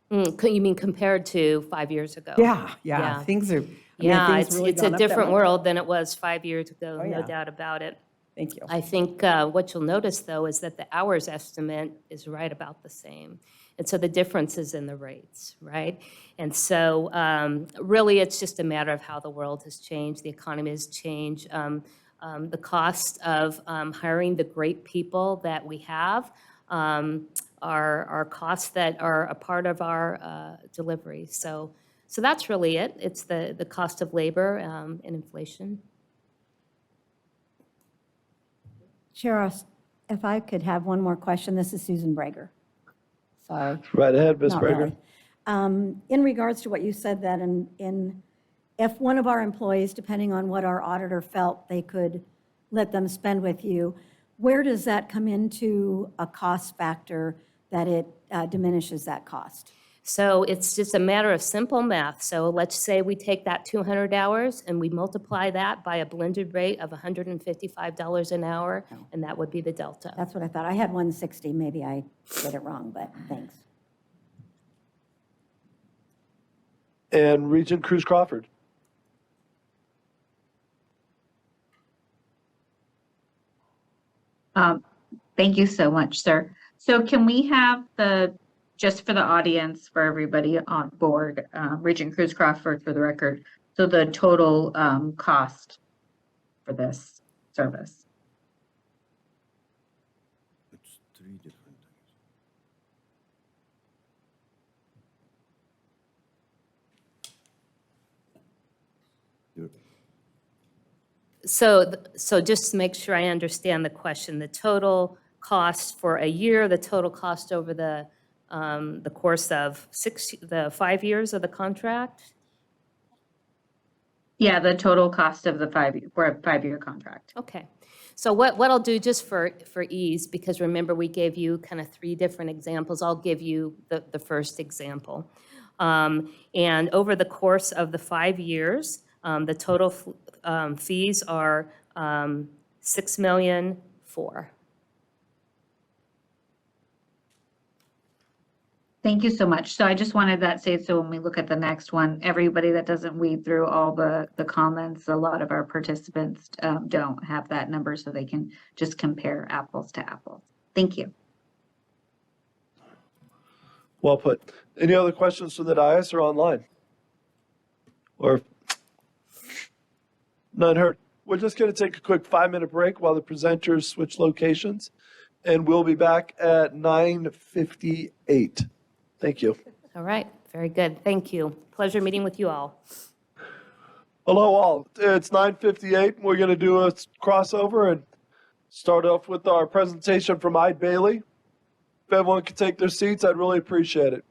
You mean compared to 5 years ago? Yeah, things are, It's a different world than it was 5 years ago, Oh, no yeah. doubt about it. Thank you. I think what you'll notice, though, is that the hours estimate is right about the same. And so the difference is in the rates, right? And so really, it's just a matter of how the world has changed, the economy has changed. The cost of hiring the great people that we have are costs that are a part of our delivery. So that's really it. It's the cost of labor and inflation. Chair, if I could have one more question, this is Susan Brager. Sorry. Right ahead, Ms. Not Brager. really. In regards to what you said, that if one of our employees, depending on what our auditor felt they could let them spend with you, where does that come into a cost factor that it diminishes that cost? So it's just a matter of simple math. So let's say we take that 200 hours and we multiply that by a blended rate of $155 an hour, and that would be the delta. That's what I thought. I had 160. Maybe I did it wrong, but thanks. And Regent Cruz Crawford. Thank you so much, sir. So can we have just for the audience, for everybody on board, Regent Cruz Crawford for the record, so the total cost for this service? It's three different things. So just to make sure I understand the question, the total cost for a year, the total cost over the course of the 5 years of the contract? Yeah, the total cost of the for a 5-year contract. Okay. So what I'll do, just for ease, because remember we gave you kind of 3 different examples, I'll give you the first example. And over the course of the 5 years, the total fees are $6,000,004. Thank you so much. So I just wanted that saved, so when we look at the next one, everybody that doesn't weed through all the comments, a lot of our participants don't have that number, so they can just compare apples to apples. Thank you. Well put. Any other questions from the dais or online? Or none heard. We're just going to take a quick 5-minute break while the presenters switch locations, and we'll be back at 9:58. Thank you. All right, very good. Thank you. Pleasure meeting with you all. Hello, all. It's 9:58. We're going to do a crossover and start off with our presentation from Ide Bailey. If everyone could take their seats, I'd really appreciate it.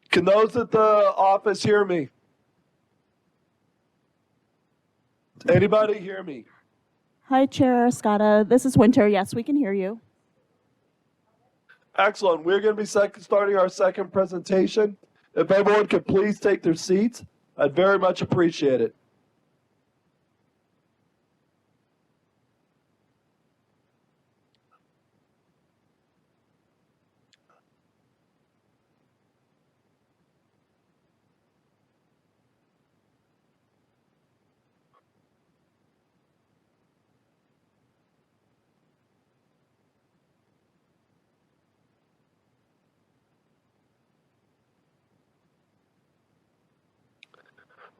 Can those at the office hear me? Anybody hear me? Hi, Chair Scotta. This is Winter. Yes, we can hear you. Excellent. We're going to be starting our second presentation. If everyone could please take their seats, I'd very much appreciate it.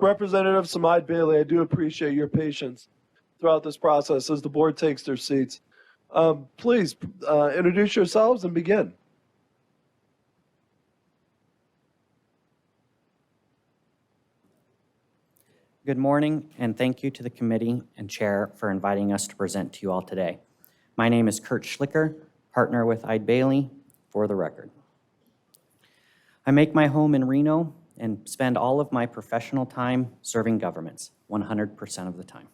Representative Samad Bailey, I do appreciate your patience throughout this process as the board takes their seats. Please introduce yourselves and begin. Good morning, and thank you to the committee and chair for inviting us to present to you all today. My name is Kurt Schlicker, partner with Eide Bailey, for the record. I make my home in Reno and spend all of my professional time serving governments, 100% of the time.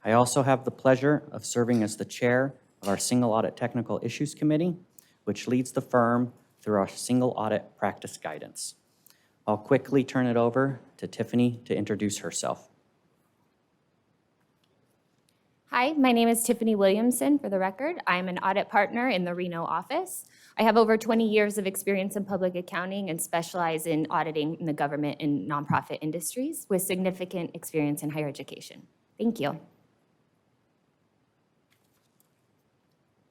I also have the pleasure of serving as the chair of our Single Audit Technical Issues Committee, which leads the firm through our single audit practice guidance. I'll quickly turn it over to Tiffany to introduce herself. Hi, my name is Tiffany Williamson. For the record, I'm an audit partner in the Reno office. I have over 20 years of experience in public accounting and specialize in auditing in the government and nonprofit industries with significant experience in higher education. Thank you.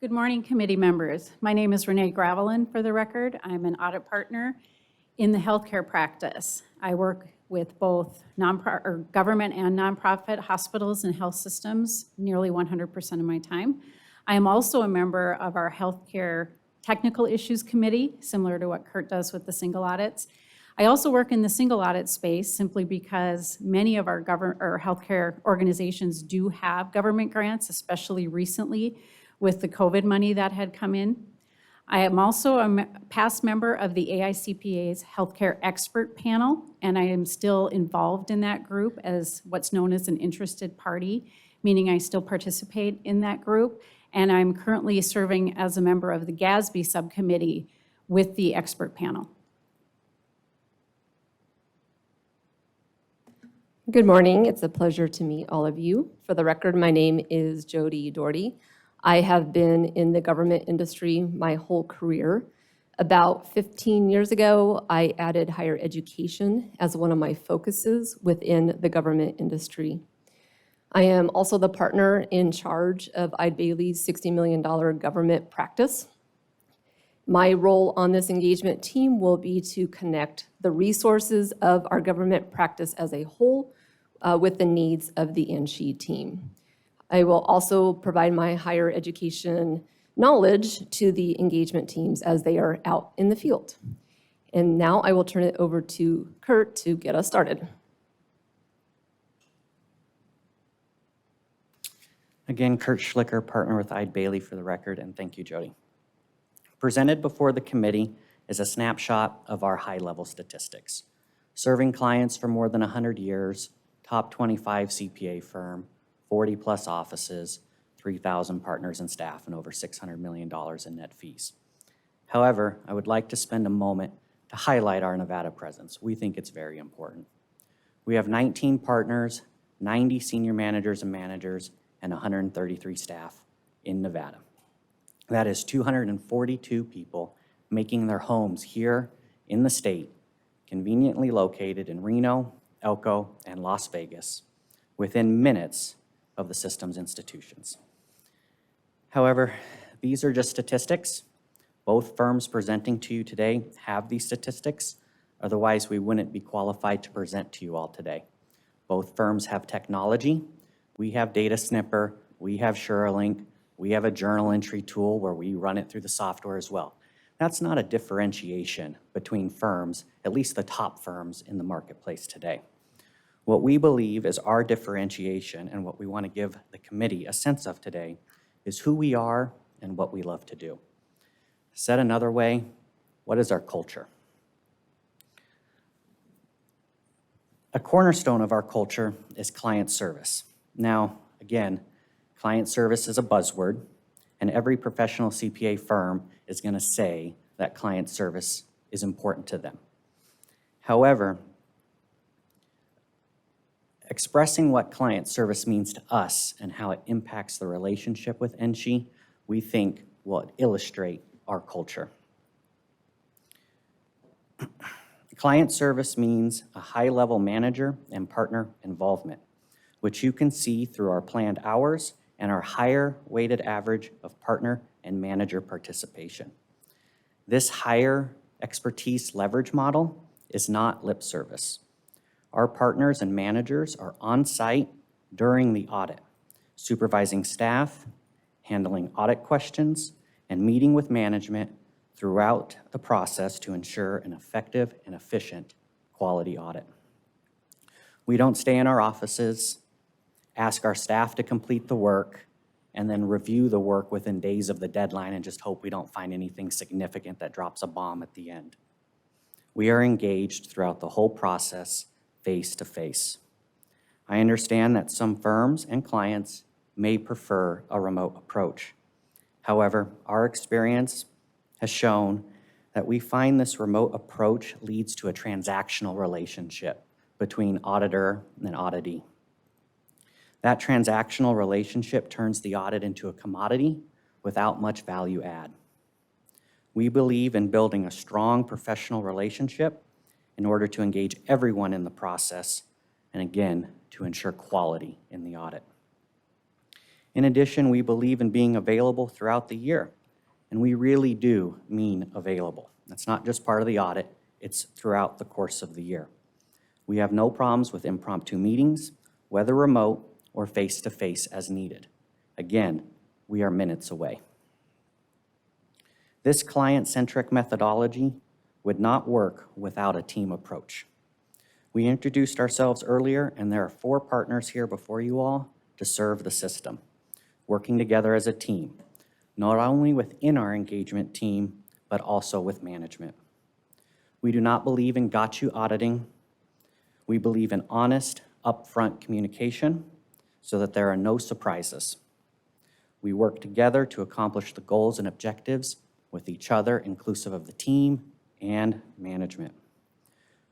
Good morning, committee members. My name is Renee Gravelin, for the record. I'm an audit partner in the healthcare practice. I work with both government and nonprofit hospitals and health systems nearly 100% of my time. I am also a member of our Healthcare Technical Issues Committee, similar to what Kurt does with the single audits. I also work in the single audit space simply because many of our healthcare organizations do have government grants, especially recently with the COVID money that had come in. I am also a past member of the AICPA's Healthcare Expert Panel, and I am still involved in that group as what's known as an interested party, meaning I still participate in that group. And I'm currently serving as a member of the GASB subcommittee with the expert panel. Good morning. It's a pleasure to meet all of you. For the record, my name is Jody Doherty. I have been in the government industry my whole career. About 15 years ago, I added higher education as one of my focuses within the government industry. I am also the partner in charge of Eide Bailey's $60 million government practice. My role on this engagement team will be to connect the resources of our government practice as a whole with the needs of the NSHE team. I will also provide my higher education knowledge to the engagement teams as they are out in the field. And now I will turn it over to Kurt to get us started. Again, Kurt Schlicker, partner with Eide Bailey, for the record, and thank you, Jody. Presented before the committee is a snapshot of our high-level statistics. Serving clients for more than 100 years, top 25 CPA firm, 40-plus offices, 3,000 partners and staff, and over $600 million in net fees. However, I would like to spend a moment to highlight our Nevada presence. We think it's very important. We have 19 partners, 90 senior managers and managers, and 133 staff in Nevada. That is 242 people making their homes here in the state, conveniently located in Reno, Elko, and Las Vegas, within minutes of the system's institutions. However, these are just statistics. Both firms presenting to you today have these statistics, otherwise we wouldn't be qualified to present to you all today. Both firms have technology. We have Data Snipper, we have SureLink, we have a journal entry tool where we run it through the software as well. That's not a differentiation between firms, at least the top firms in the marketplace today. What we believe is our differentiation and what we want to give the committee a sense of today is who we are and what we love to do. Said another way, what is our culture? A cornerstone of our culture is client service. Now, again, client service is a buzzword, and every professional CPA firm is going to say that client service is important to them. However, expressing what client service means to us and how it impacts the relationship with NSHE, we think will illustrate our culture. Client service means a high-level manager and partner involvement, which you can see through our planned hours and our higher weighted average of partner and manager participation. This higher expertise leverage model is not lip service. Our partners and managers are on site during the audit, supervising staff, handling audit questions, and meeting with management throughout the process to ensure an effective and efficient quality audit. We don't stay in our offices, ask our staff to complete the work, and then review the work within days of the deadline and just hope we don't find anything significant that drops a bomb at the end. We are engaged throughout the whole process, face to face. I understand that some firms and clients may prefer a remote approach. However, our experience has shown that we find this remote approach leads to a transactional relationship between auditor and auditee. That transactional relationship turns the audit into a commodity without much value add. We believe in building a strong professional relationship in order to engage everyone in the process and, again, to ensure quality in the audit. In addition, we believe in being available throughout the year, and we really do mean available. That's not just part of the audit, it's throughout the course of the year. We have no problems with impromptu meetings, whether remote or face-to-face as needed. Again, we are minutes away. This client-centric methodology would not work without a team approach. We introduced ourselves earlier, and there are 4 partners here before you all to serve the system, working together as a team, not only within our engagement team, but also with management. We do not believe in got you auditing. We believe in honest, upfront communication so that there are no surprises. We work together to accomplish the goals and objectives with each other, inclusive of the team and management.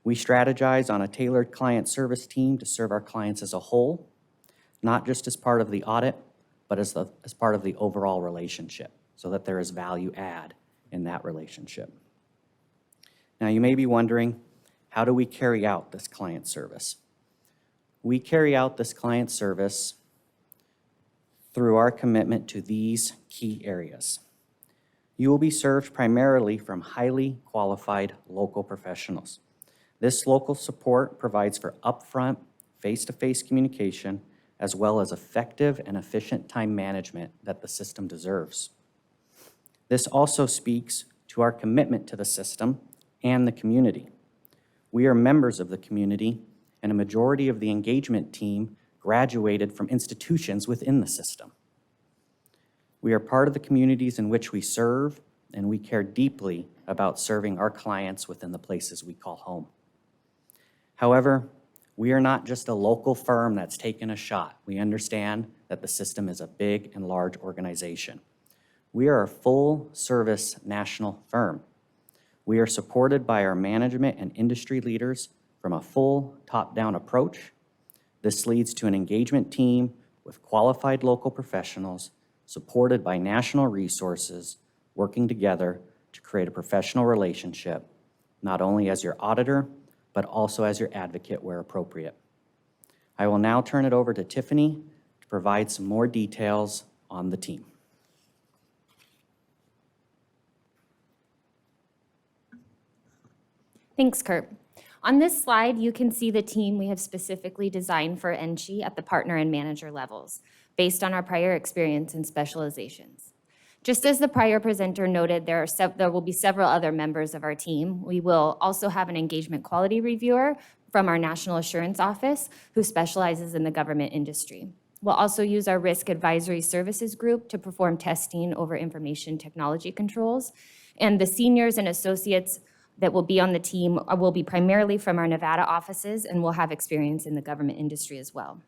We strategize on a tailored client service team to serve our clients as a whole, not just as part of the audit, but as part of the overall relationship, so that there is value add in that relationship. Now, you may be wondering, how do we carry out this client service? We carry out this client service through our commitment to these key areas. You will be served primarily from highly qualified local professionals. This local support provides for upfront, face-to-face communication, as well as effective and efficient time management that the system deserves. This also speaks to our commitment to the system and the community. We are members of the community, and a majority of the engagement team graduated from institutions within the system. We are part of the communities in which we serve, and we care deeply about serving our clients within the places we call home. However, we are not just a local firm that's taken a shot. We understand that the system is a big and large organization. We are a full-service national firm. We are supported by our management and industry leaders from a full top-down approach. This leads to an engagement team with qualified local professionals supported by national resources working together to create a professional relationship, not only as your auditor, but also as your advocate where appropriate. I will now turn it over to Tiffany to provide some more details on the team. Thanks, Kurt. On this slide, you can see the team we have specifically designed for NSHE at the partner and manager levels, based on our prior experience and specializations. Just as the prior presenter noted, there will be several other members of our team. We will also have an engagement quality reviewer from our National Assurance Office who specializes in the government industry. We'll also use our Risk Advisory Services group to perform testing over information technology controls. And the seniors and associates that will be on the team will be primarily from our Nevada offices and will have experience in the government industry as well.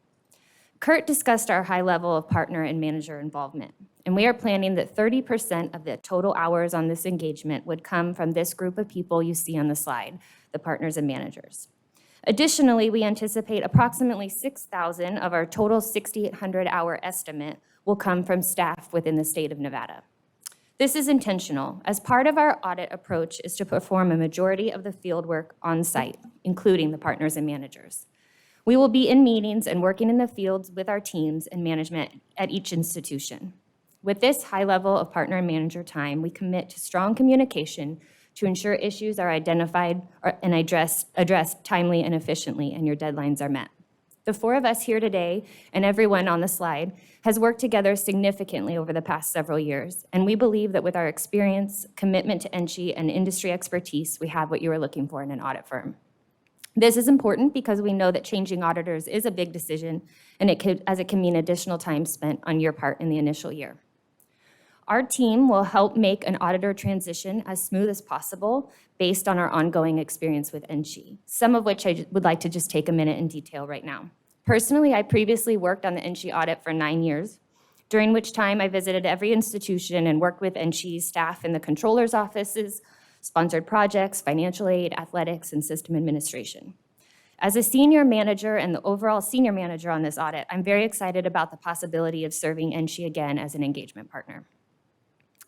Kurt discussed our high level of partner and manager involvement, and we are planning that 30% of the total hours on this engagement would come from this group of people you see on the slide, the partners and managers. Additionally, we anticipate approximately 6,000 of our total 6,800-hour estimate will come from staff within the state of Nevada. This is intentional, as part of our audit approach is to perform a majority of the field work on site, including the partners and managers. We will be in meetings and working in the fields with our teams and management at each institution. With this high level of partner and manager time, we commit to strong communication to ensure issues are identified and addressed timely and efficiently, and your deadlines are met. The four of us here today, and everyone on the slide, has worked together significantly over the past several years, and we believe that with our experience, commitment to NSHE, and industry expertise, we have what you are looking for in an audit firm. This is important because we know that changing auditors is a big decision, and it can mean additional time spent on your part in the initial year. Our team will help make an auditor transition as smooth as possible based on our ongoing experience with NSHE, some of which I would like to just take a minute and detail right now. Personally, I previously worked on the NSHE audit for 9 years, during which time I visited every institution and worked with NSHE's staff in the controller's offices, sponsored projects, financial aid, athletics, and system administration. As a senior manager and the overall senior manager on this audit, I'm very excited about the possibility of serving NSHE again as an engagement partner.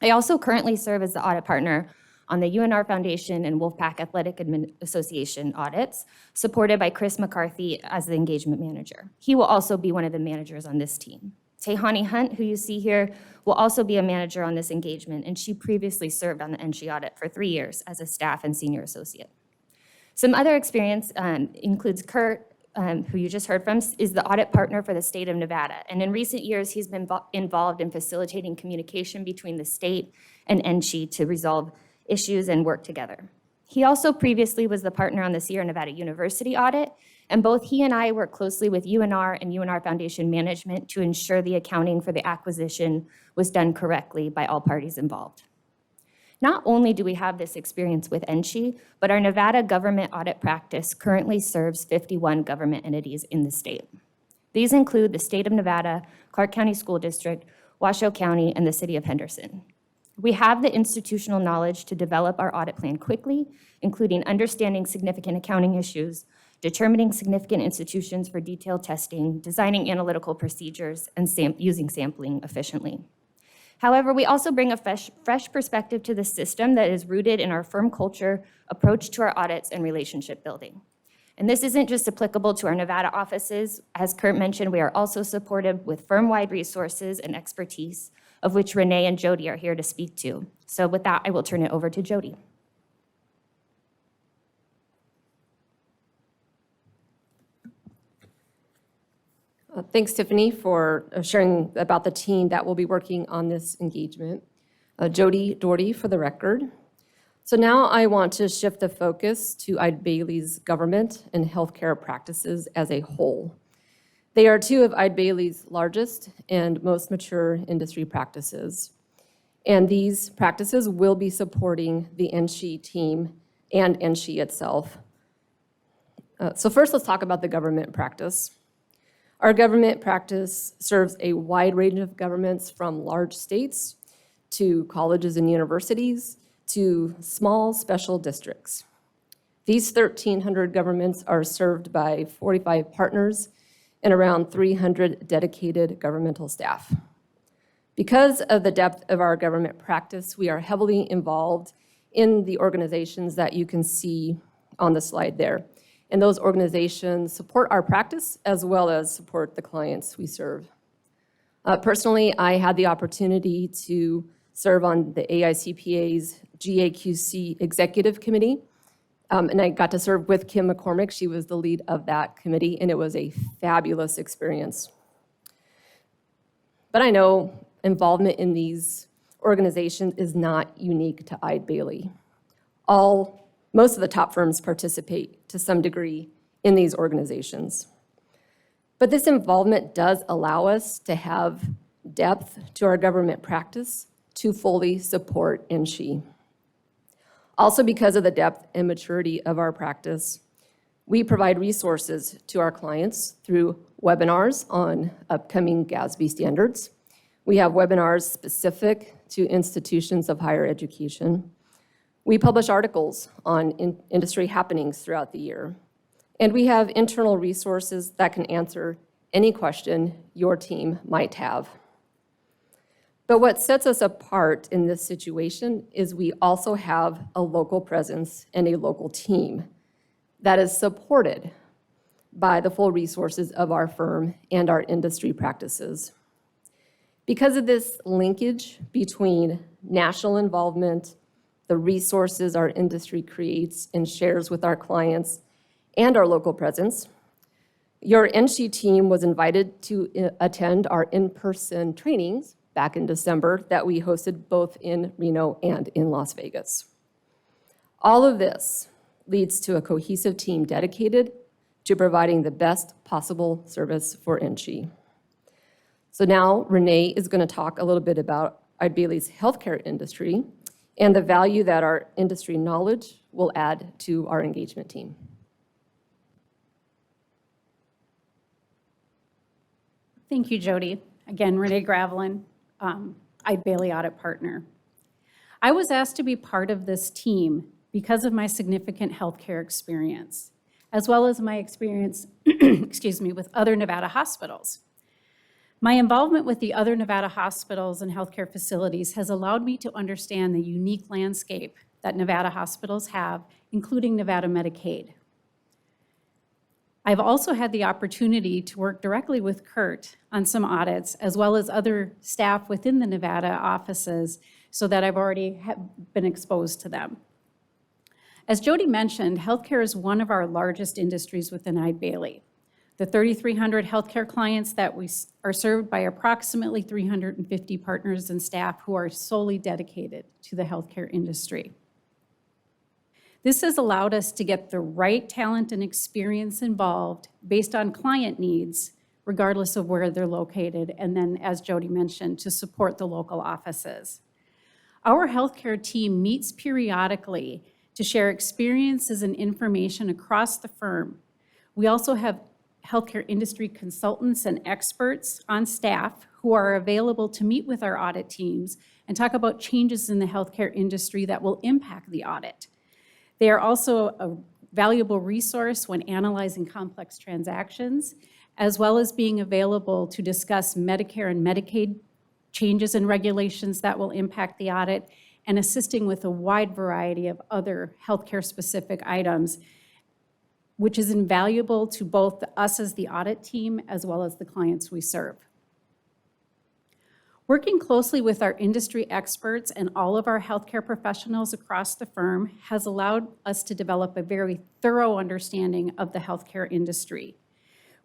I also currently serve as the audit partner on the UNR Foundation and Wolfpack Athletic Association audits, supported by Chris McCarthy as the engagement manager. He will also be one of the managers on this team. Tehani Hunt, who you see here, will also be a manager on this engagement, and she previously served on the NSHE audit for 3 years as a staff and senior associate. Some other experience includes Kurt, who you just heard from, is the audit partner for the state of Nevada. And in recent years, he's been involved in facilitating communication between the state and NSHE to resolve issues and work together. He also previously was the partner on the Sierra Nevada University audit, and both he and I work closely with UNR and UNR Foundation management to ensure the accounting for the acquisition was done correctly by all parties involved. Not only do we have this experience with NSHE, but our Nevada government audit practice currently serves 51 government entities in the state. These include the state of Nevada, Clark County School District, Washoe County, and the city of Henderson. We have the institutional knowledge to develop our audit plan quickly, including understanding significant accounting issues, determining significant institutions for detailed testing, designing analytical procedures, and using sampling efficiently. However, we also bring a fresh perspective to the system that is rooted in our firm culture, approach to our audits, and relationship building. And this isn't just applicable to our Nevada offices. As Kurt mentioned, we are also supported with firm-wide resources and expertise, of which Renee and Jody are here to speak to. So with that, I will turn it over to Jody. Thanks, Tiffany, for sharing about the team that will be working on this engagement. Jody Doherty for the record. So now I want to shift the focus to Eide Bailly's government and healthcare practices as a whole. They are two of Eide Bailly's largest and most mature industry practices. And these practices will be supporting the NSHE team and NSHE itself. So first, let's talk about the government practice. Our government practice serves a wide range of governments, from large states to colleges and universities to small special districts. These 1,300 governments are served by 45 partners and around 300 dedicated governmental staff. Because of the depth of our government practice, we are heavily involved in the organizations that you can see on the slide there. And those organizations support our practice as well as support the clients we serve. Personally, I had the opportunity to serve on the AICPA's GAQC Executive Committee, and I got to serve with Kim McCormick. She was the lead of that committee, and it was a fabulous experience. But I know involvement in these organizations is not unique to Eide Bailly. Most of the top firms participate to some degree in these organizations. But this involvement does allow us to have depth to our government practice to fully support NSHE. Also, because of the depth and maturity of our practice, we provide resources to our clients through webinars on upcoming GASB standards. We have webinars specific to institutions of higher education. We publish articles on industry happenings throughout the year. And we have internal resources that can answer any question your team might have. But what sets us apart in this situation is we also have a local presence and a local team that is supported by the full resources of our firm and our industry practices. Because of this linkage between national involvement the resources our industry creates and shares with our clients, and our local presence. Your NSHE team was invited to attend our in-person trainings back in December that we hosted both in Reno and in Las Vegas. All of this leads to a cohesive team dedicated to providing the best possible service for NSHE. So now Renee is going to talk a little bit about Eide Bailly's healthcare industry and the value that our industry knowledge will add to our engagement team. Thank you, Jody. Again, Renee Gravelin, Eide Bailly Audit Partner. I was asked to be part of this team because of my significant healthcare experience, as well as my experience, excuse me, with other Nevada hospitals. My involvement with the other Nevada hospitals and healthcare facilities has allowed me to understand the unique landscape that Nevada hospitals have, including Nevada Medicaid. I've also had the opportunity to work directly with Kurt on some audits, as well as other staff within the Nevada offices, so that I've already been exposed to them. As Jody mentioned, healthcare is one of our largest industries within Eide Bailly. The 3,300 healthcare clients that we are served by approximately 350 partners and staff who are solely dedicated to the healthcare industry. This has allowed us to get the right talent and experience involved based on client needs, regardless of where they're located, and then, as Jody mentioned, to support the local offices. Our healthcare team meets periodically to share experiences and information across the firm. We also have healthcare industry consultants and experts on staff who are available to meet with our audit teams and talk about changes in the healthcare industry that will impact the audit. They are also a valuable resource when analyzing complex transactions, as well as being available to discuss Medicare and Medicaid changes and regulations that will impact the audit, and assisting with a wide variety of other healthcare-specific items, which is invaluable to both us as the audit team as well as the clients we serve. Working closely with our industry experts and all of our healthcare professionals across the firm has allowed us to develop a very thorough understanding of the healthcare industry.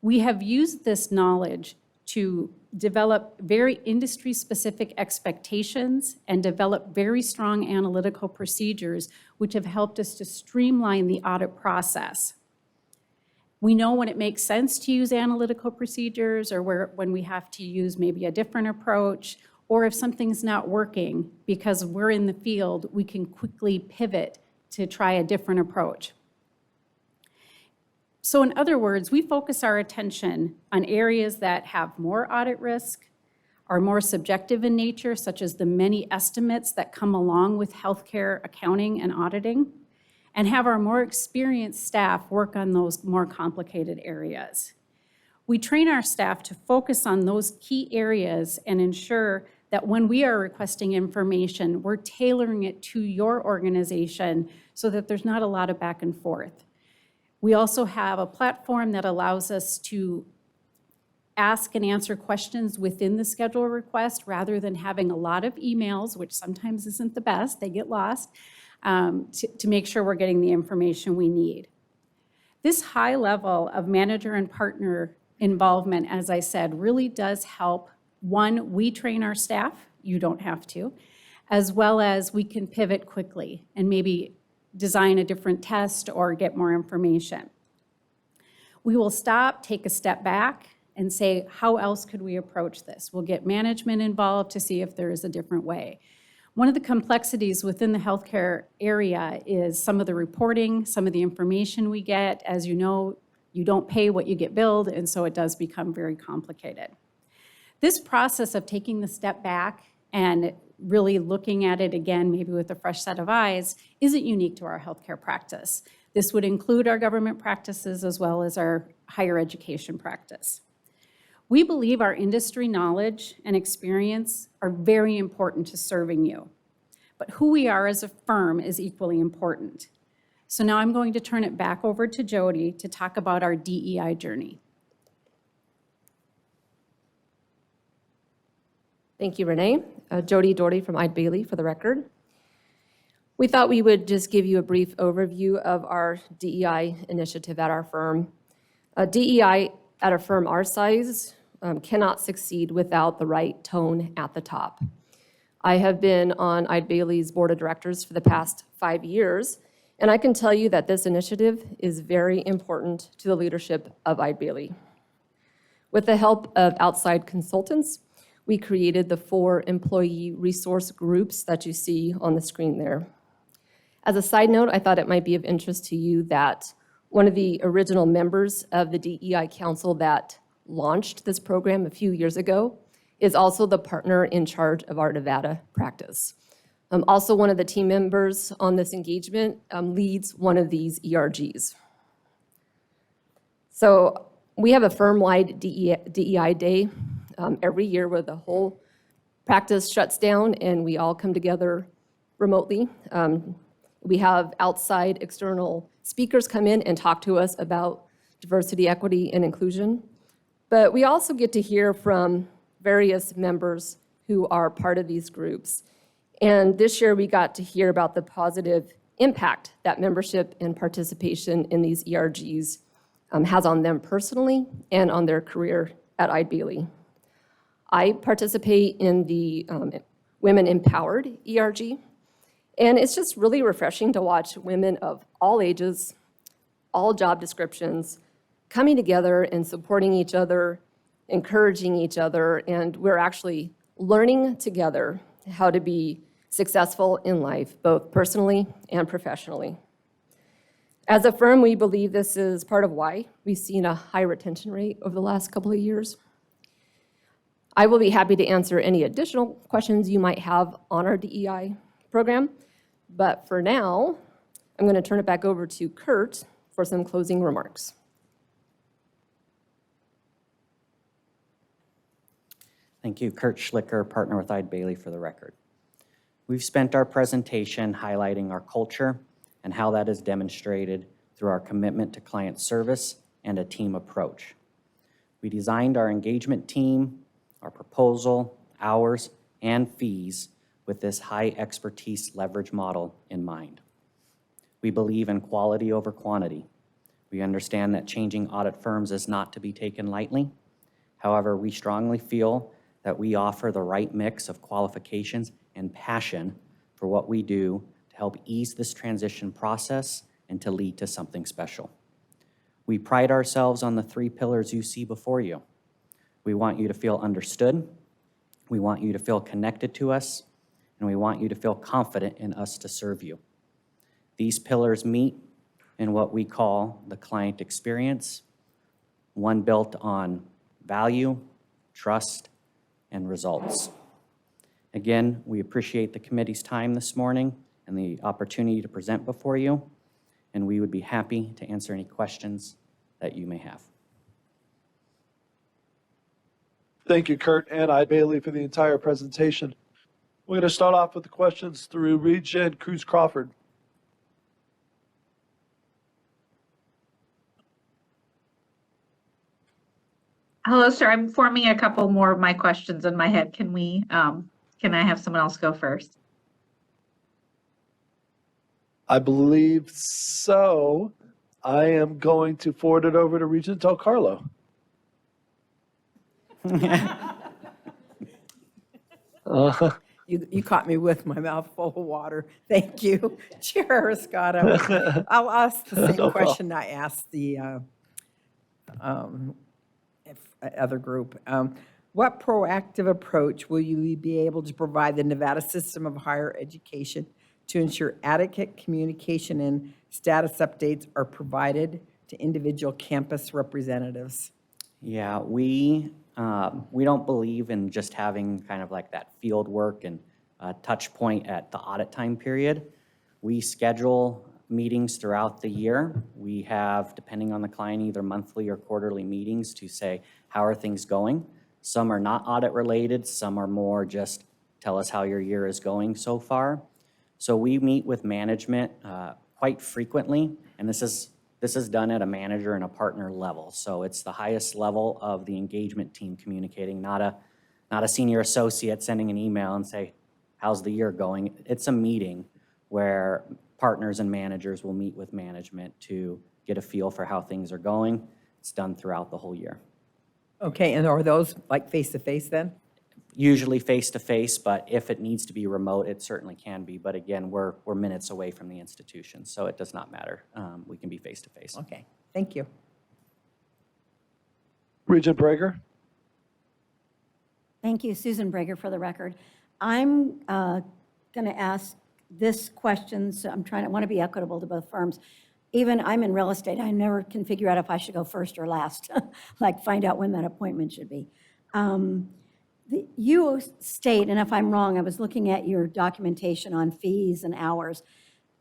We have used this knowledge to develop very industry-specific expectations and develop very strong analytical procedures, which have helped us to streamline the audit process. We know when it makes sense to use analytical procedures, or when we have to use maybe a different approach, or if something's not working, because we're in the field, we can quickly pivot to try a different approach. So in other words, we focus our attention on areas that have more audit risk, are more subjective in nature, such as the many estimates that come along with healthcare accounting and auditing, and have our more experienced staff work on those more complicated areas. We train our staff to focus on those key areas and ensure that when we are requesting information, we're tailoring it to your organization so that there's not a lot of back and forth. We also have a platform that allows us to ask and answer questions within the schedule request rather than having a lot of emails, which sometimes isn't the best, they get lost, to make sure we're getting the information we need. This high level of manager and partner involvement, as I said, really does help. One, we train our staff, you don't have to, as well as we can pivot quickly and maybe design a different test or get more information. We will stop, take a step back, and say, how else could we approach this? We'll get management involved to see if there is a different way. One of the complexities within the healthcare area is some of the reporting, some of the information we get. As you know, you don't pay what you get billed, and so it does become very complicated. This process of taking the step back and really looking at it again, maybe with a fresh set of eyes, isn't unique to our healthcare practice. This would include our government practices as well as our higher education practice. We believe our industry knowledge and experience are very important to serving you, but who we are as a firm is equally important. So now I'm going to turn it back over to Jody to talk about our DEI journey. Thank you, Renee. Jody Doherty from Eide Bailly for the record. We thought we would just give you a brief overview of our DEI initiative at our firm. DEI at a firm our size cannot succeed without the right tone at the top. I have been on Eide Bailly's board of directors for the past 5 years, and I can tell you that this initiative is very important to the leadership of Eide Bailly. With the help of outside consultants, we created the 4 employee resource groups that you see on the screen there. As a side note, I thought it might be of interest to you that one of the original members of the DEI Council that launched this program a few years ago is also the partner in charge of our Nevada practice. Also, one of the team members on this engagement leads one of these ERGs. So we have a firm-wide DEI day every year where the whole practice shuts down and we all come together remotely. We have outside external speakers come in and talk to us about diversity, equity, and inclusion. But we also get to hear from various members who are part of these groups. And this year we got to hear about the positive impact that membership and participation in these ERGs has on them personally and on their career at Eide Bailly. I participate in the Women Empowered ERG, and it's just really refreshing to watch women of all ages, all job descriptions, coming together and supporting each other, encouraging each other, and we're actually learning together how to be successful in life, both personally and professionally. As a firm, we believe this is part of why we've seen a high retention rate over the last couple of years. I will be happy to answer any additional questions you might have on our DEI program, but for now, I'm going to turn it back over to Kurt for some closing remarks. Thank you, Kurt Schlicker, partner with Eide Bailly, for the record. We've spent our presentation highlighting our culture and how that is demonstrated through our commitment to client service and a team approach. We designed our engagement team, our proposal, hours, and fees with this high expertise leverage model in mind. We believe in quality over quantity. We understand that changing audit firms is not to be taken lightly. However, we strongly feel that we offer the right mix of qualifications and passion for what we do to help ease this transition process and to lead to something special. We pride ourselves on the 3 pillars you see before you. We want you to feel understood, we want you to feel connected to us, and we want you to feel confident in us to serve you. These pillars meet in what we call the client experience, one built on value, trust, and results. Again, we appreciate the committee's time this morning and the opportunity to present before you, and we would be happy to answer any questions that you may have. Thank you, Kurt and Eide Bailly, for the entire presentation. We're going to start off with the questions through Regent Cruz Crawford. Hello, sir. I'm forming a couple more of my questions in my head. Can I have someone else go first? I believe so. I am going to forward it over to Regent Del Carlo. You caught me with my mouth full of water. Thank you, Chair Escada. I'll ask the same question I asked the other group. What proactive approach will you be able to provide the Nevada system of higher education to ensure adequate communication and status updates are provided to individual campus representatives? Yeah, we don't believe in just having kind of like that field work and touch point at the audit time period. We schedule meetings throughout the year. We have, depending on the client, either monthly or quarterly meetings to say, how are things going? Some are not audit related, some are more just tell us how your year is going so far. So we meet with management quite frequently, and this is done at a manager and a partner level. So it's the highest level of the engagement team communicating, not a senior associate sending an email and say, how's the year going? It's a meeting where partners and managers will meet with management to get a feel for how things are going. It's done throughout the whole year. Okay, and are those like face-to-face then? Usually face-to-face, but if it needs to be remote, it certainly can be. But again, we're minutes away from the institution, so it does not matter. We can be face-to-face. Okay, thank you. Regent Breger? Thank you, Susan Breger, for the record. I'm going to ask this question, so I want to be equitable to both firms. Even I'm in real estate, I never can figure out if I should go first or last, like find out when that appointment should be. You state, and if I'm wrong, I was looking at your documentation on fees and hours.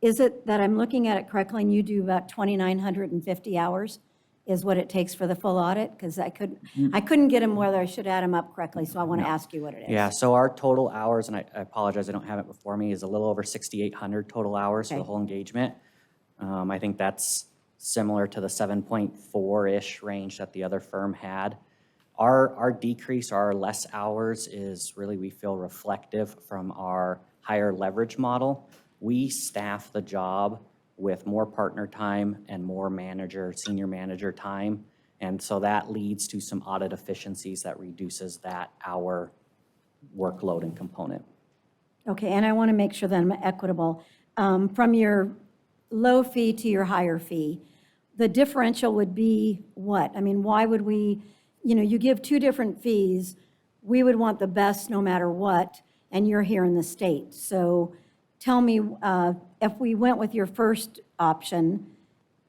Is it that I'm looking at it correctly and you do about 2,950 hours is what it takes for the full audit? Because I couldn't get them whether I should add them up correctly, so I want to ask you what it is. Yeah, so our total hours, and I apologize, I don't have it before me, is a little over 6,800 total hours for the Okay. whole engagement. I think that's similar to the 7.4-ish range that the other firm had. Our decrease, our less hours is really, we feel, reflective from our higher leverage model. We staff the job with more partner time and more senior manager time. And so that leads to some audit efficiencies that reduces that hour workload and component. Okay, and I want to make sure that I'm equitable. From your low fee to your higher fee, the differential would be what? I mean, why would we, you give two different fees, we would want the best no matter what, and you're here in the state. So tell me, if we went with your first option,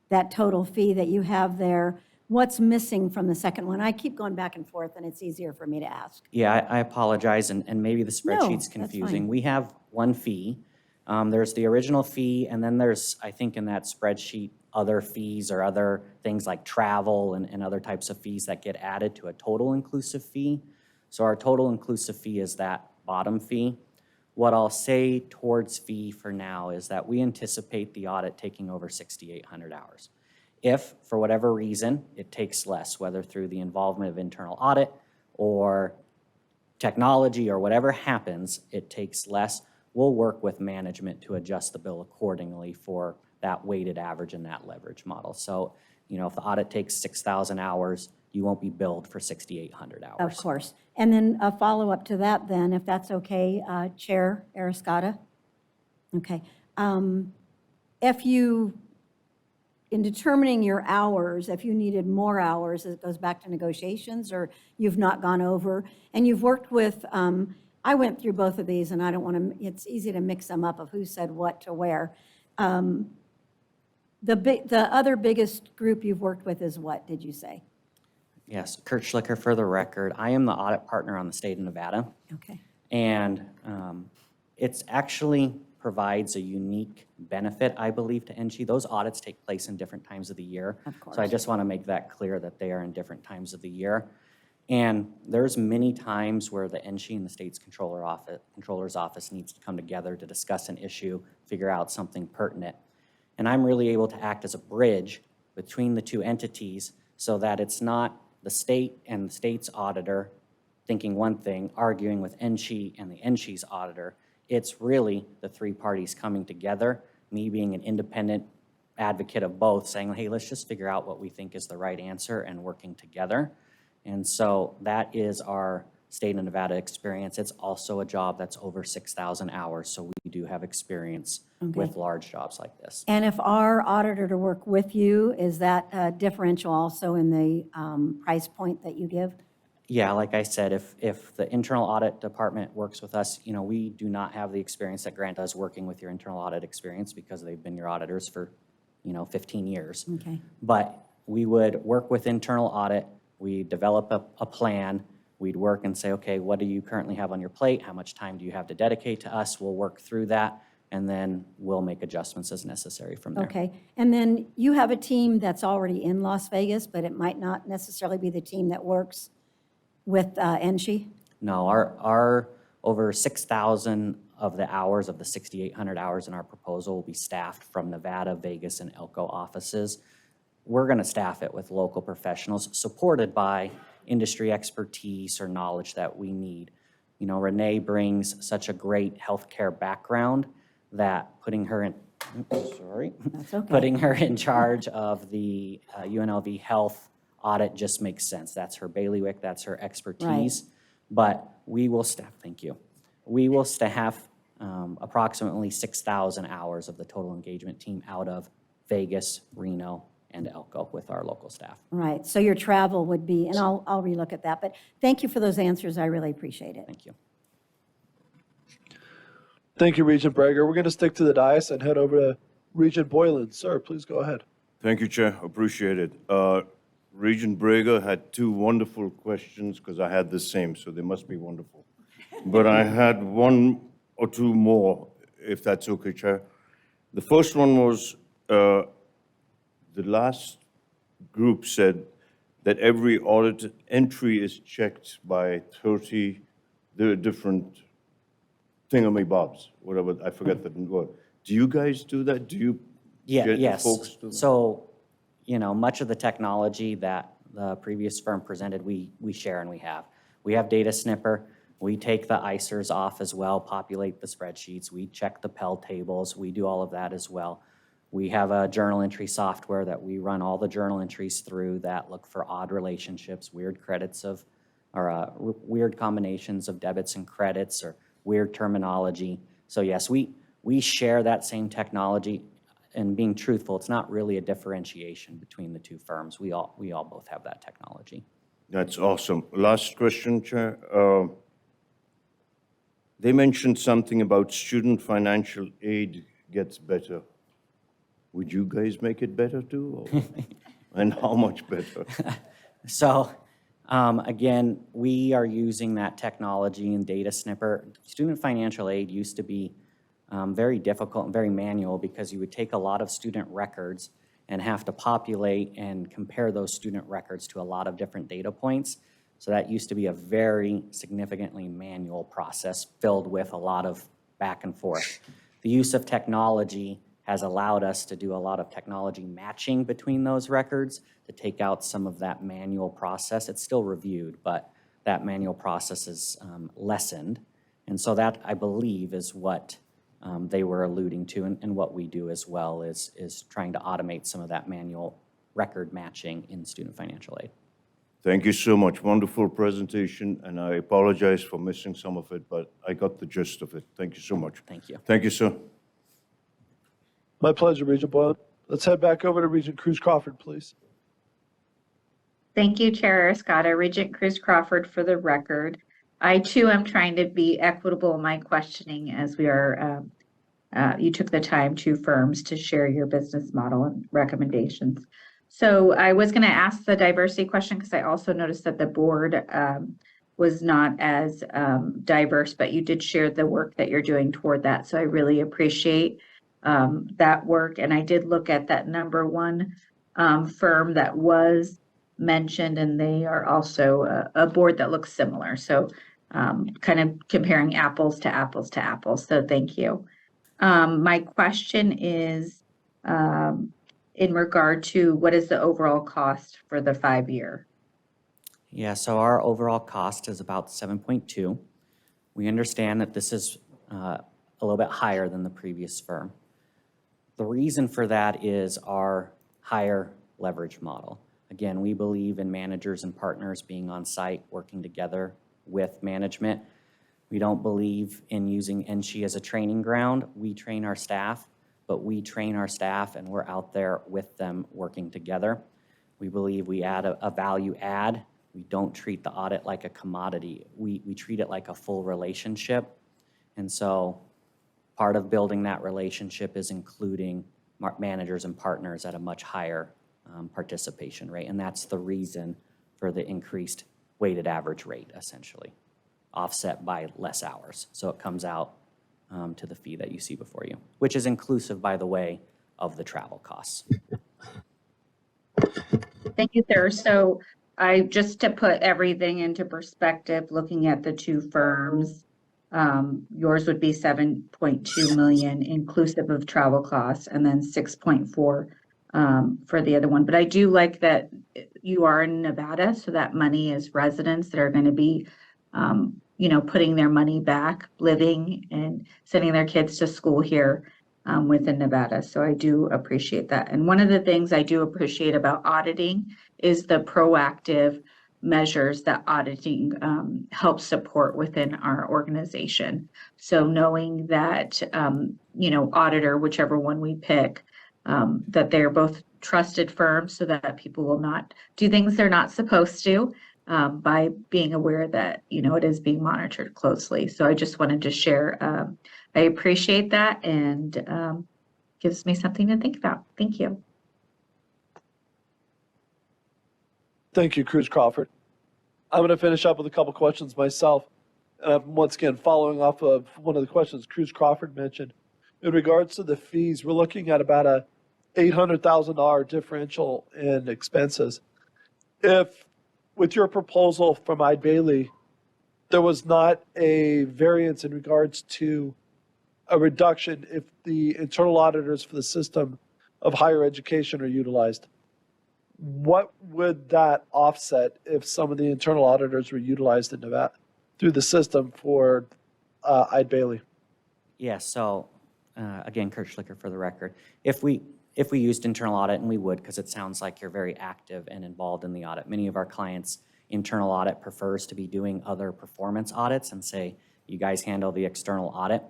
that total fee that you have there, what's missing from the second one? I keep going back and forth, and it's easier for me to ask. Yeah, I apologize, and maybe the No, spreadsheet's that's confusing. fine. We have one fee. There's the original fee, and then there's, I think in that spreadsheet, other fees or other things like travel and other types of fees that get added to a total inclusive fee. So our total inclusive fee is that bottom fee. What I'll say towards fee for now is that we anticipate the audit taking over 6,800 hours. If, for whatever reason, it takes less, whether through the involvement of internal audit or technology or whatever happens, it takes less, we'll work with management to adjust the bill accordingly for that weighted average and that leverage model. So, if the audit takes 6,000 hours, you won't be billed for 6,800 hours. Of course. And then a follow-up to that then, if that's okay, Chair Arascata? Okay. If you, in determining your hours, if you needed more hours, it goes back to negotiations, or you've not gone over, and you've worked with, I went through both of these, and I don't want to, it's easy to mix them up of who said what to where. The other biggest group you've worked with is what, did you say? Yes, Kurt Schlicker, for the record. I am the audit partner on the state of Nevada. Okay. And it's actually provides a unique benefit, I believe, to NSHE. Those audits take place in different times of the year. Of course. So I just want to make that clear that they are in different times of the year. And there's many times where the NSHE and the state's controller's office needs to come together to discuss an issue, figure out something pertinent. And I'm really able to act as a bridge between the two entities so that it's not the state and the state's auditor thinking one thing, arguing with NSHE and the NSHE's auditor. It's really the three parties coming together, me being an independent advocate of both, saying, hey, let's just figure out what we think is the right answer and working together. And so that is our state of Nevada experience. It's also a job that's over 6,000 hours, so we do have experience with large jobs like this. And if our auditor to work with you, is that differential also in the price point that you give? Yeah, like I said, if the internal audit department works with us, we do not have the experience that Grant does working with your internal audit experience because they've been your auditors for, 15 years. Okay. But we would work with internal audit. We develop a plan. We'd work and say, okay, what do you currently have on your plate? How much time do you have to dedicate to us? We'll work through that, and then we'll make adjustments as necessary from there. Okay. And then you have a team that's already in Las Vegas, but it might not necessarily be the team that works with NSHE? No, our over 6,000 of the hours of the 6,800 hours in our proposal will be staffed from Nevada, Vegas, and Elko offices. We're going to staff it with local professionals supported by industry expertise or knowledge that we need. Renee brings such a great healthcare background that putting her in, sorry, That's okay. putting her in charge of the UNLV health audit just makes sense. That's her bailiwick, that's her expertise. But we will staff, thank you. We will staff approximately 6,000 hours of the total engagement team out of Vegas, Reno, and Elko with our local staff. Right, so your travel would be, and I'll relook at that, but thank you for those answers, I really appreciate it. Thank you. Thank you, Regent Breger. We're going to stick to the dais and head over to Regent Boylan. Sir, please go ahead. Thank you, Chair. Appreciate it. Regent Breger had two wonderful questions because I had the same, so they must be wonderful. But I had one or two more, if that's okay, Chair. The first one was, the last group said that every audit entry is checked by 30 different thingamabobs, whatever, I forget the word. Do you guys do that? Do you get the Yes. folks to? So, much of the technology that the previous firm presented, we share and we have. We have Data Snipper. We take the ICERs off as well, populate the spreadsheets. We check the Pell tables. We do all of that as well. We have a journal entry software that we run all the journal entries through that look for odd relationships, weird credits of, or weird combinations of debits and credits, or weird terminology. So yes, we share that same technology, and being truthful, it's not really a differentiation between the two firms. We all both have that technology. That's awesome. Last question, Chair. They mentioned something about student financial aid gets better. Would you guys make it better too? Or, and how much better? So, again, we are using that technology and Data Snipper. Student financial aid used to be very difficult and very manual because you would take a lot of student records and have to populate and compare those student records to a lot of different data points. So that used to be a very significantly manual process filled with a lot of back and forth. The use of technology has allowed us to do a lot of technology matching between those records to take out some of that manual process. It's still reviewed, but that manual process is lessened. And so that, I believe, is what they were alluding to, and what we do as well is trying to automate some of that manual record matching in student financial aid. Thank you so much. Wonderful presentation, and I apologize for missing some of it, but I got the gist of it. Thank you so much. Thank you. Thank you, sir. My pleasure, Regent Boylan. Let's head back over to Regent Cruz Crawford, please. Thank you, Chair Escada. Regent Cruz Crawford for the record. I too am trying to be equitable in my questioning as we are, you took the time, two firms, to share your business model and recommendations. So I was going to ask the diversity question because I also noticed that the board was not as diverse, but you did share the work that you're doing toward that. So I really appreciate that work. And I did look at that number one firm that was mentioned, and they are also a board that looks similar. So kind of comparing apples to apples to apples. So thank you. My question is in regard to what is the overall cost for the 5-year? Yeah, so our overall cost is about 7.2. We understand that this is a little bit higher than the previous firm. The reason for that is our higher leverage model. Again, we believe in managers and partners being on site, working together with management. We don't believe in using NSHE as a training ground. We train our staff, but we train our staff and we're out there with them working together. We believe we add a value add. We don't treat the audit like a commodity. We treat it like a full relationship. And so part of building that relationship is including managers and partners at a much higher participation rate. And that's the reason for the increased weighted average rate, essentially, offset by less hours. So it comes out to the fee that you see before you, which is inclusive, by the way, of the travel costs. Thank you, sir. So just to put everything into perspective, looking at the two firms, yours would be 7.2 million inclusive of travel costs, and then 6.4 for the other one. But I do like that you are in Nevada, so that money is residents that are going to be putting their money back, living and sending their kids to school here within Nevada. So I do appreciate that. And one of the things I do appreciate about auditing is the proactive measures that auditing helps support within our organization. So knowing that, auditor, whichever one we pick, that they're both trusted firms so that people will not do things they're not supposed to, by being aware that, it is being monitored closely. So I just wanted to share, I appreciate that, and gives me something to think about. Thank you. Thank you, Cruz Crawford. I'm going to finish up with a couple questions myself. Once again, following off of one of the questions Cruz Crawford mentioned, in regards to the fees, we're looking at about a $800,000 differential in expenses. If, with your proposal from Eide Bailly, there was not a variance in regards to a reduction if the internal auditors for the system of higher education are utilized, what would that offset if some of the internal auditors were utilized in Nevada through the system for Eide Bailly? Yes, so again, Kurt Schlicker for the record. If we used internal audit, and we would, because it sounds like you're very active and involved in the audit. Many of our clients, internal audit prefers to be doing other performance audits and say, you guys handle the external audit.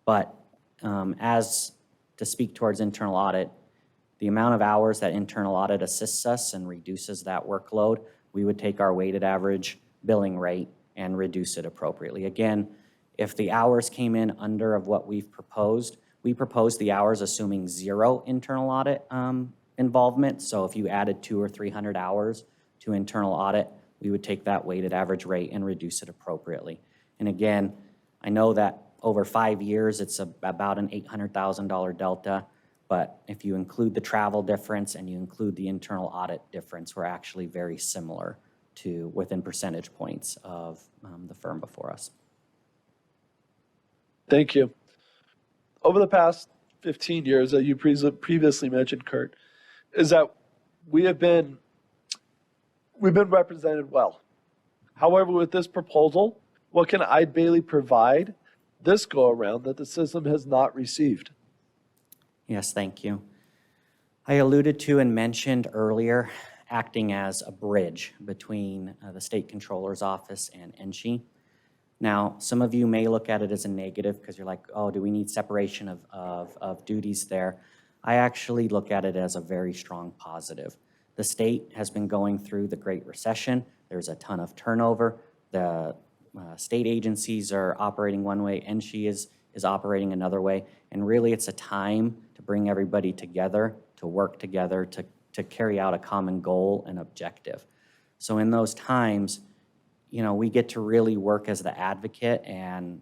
But as to speak towards internal audit, the amount of hours that internal audit assists us and reduces that workload, we would take our weighted average billing rate and reduce it appropriately. Again, if the hours came in under of what we've proposed, we proposed the hours assuming 0 internal audit involvement. So if you added 200 or 300 hours to internal audit, we would take that weighted average rate and reduce it appropriately. And again, I know that over 5 years, it's about an $800,000 delta, but if you include the travel difference and you include the internal audit difference, we're actually very similar to within percentage points of the firm before us. Thank you. Over the past 15 years that you previously mentioned, Kurt, is that we've been represented well. However, with this proposal, what can Eide Bailly provide this go around that the system has not received? Yes, thank you. I alluded to and mentioned earlier acting as a bridge between the State Controller's Office and NSHE. Now, some of you may look at it as a negative because you're like, oh, do we need separation of duties there? I actually look at it as a very strong positive. The state has been going through the Great Recession. There's a ton of turnover. The state agencies are operating one way, NSHE is operating another way, and really it's a time to bring everybody together, to work together, to carry out a common goal and objective. So in those times, we get to really work as the advocate and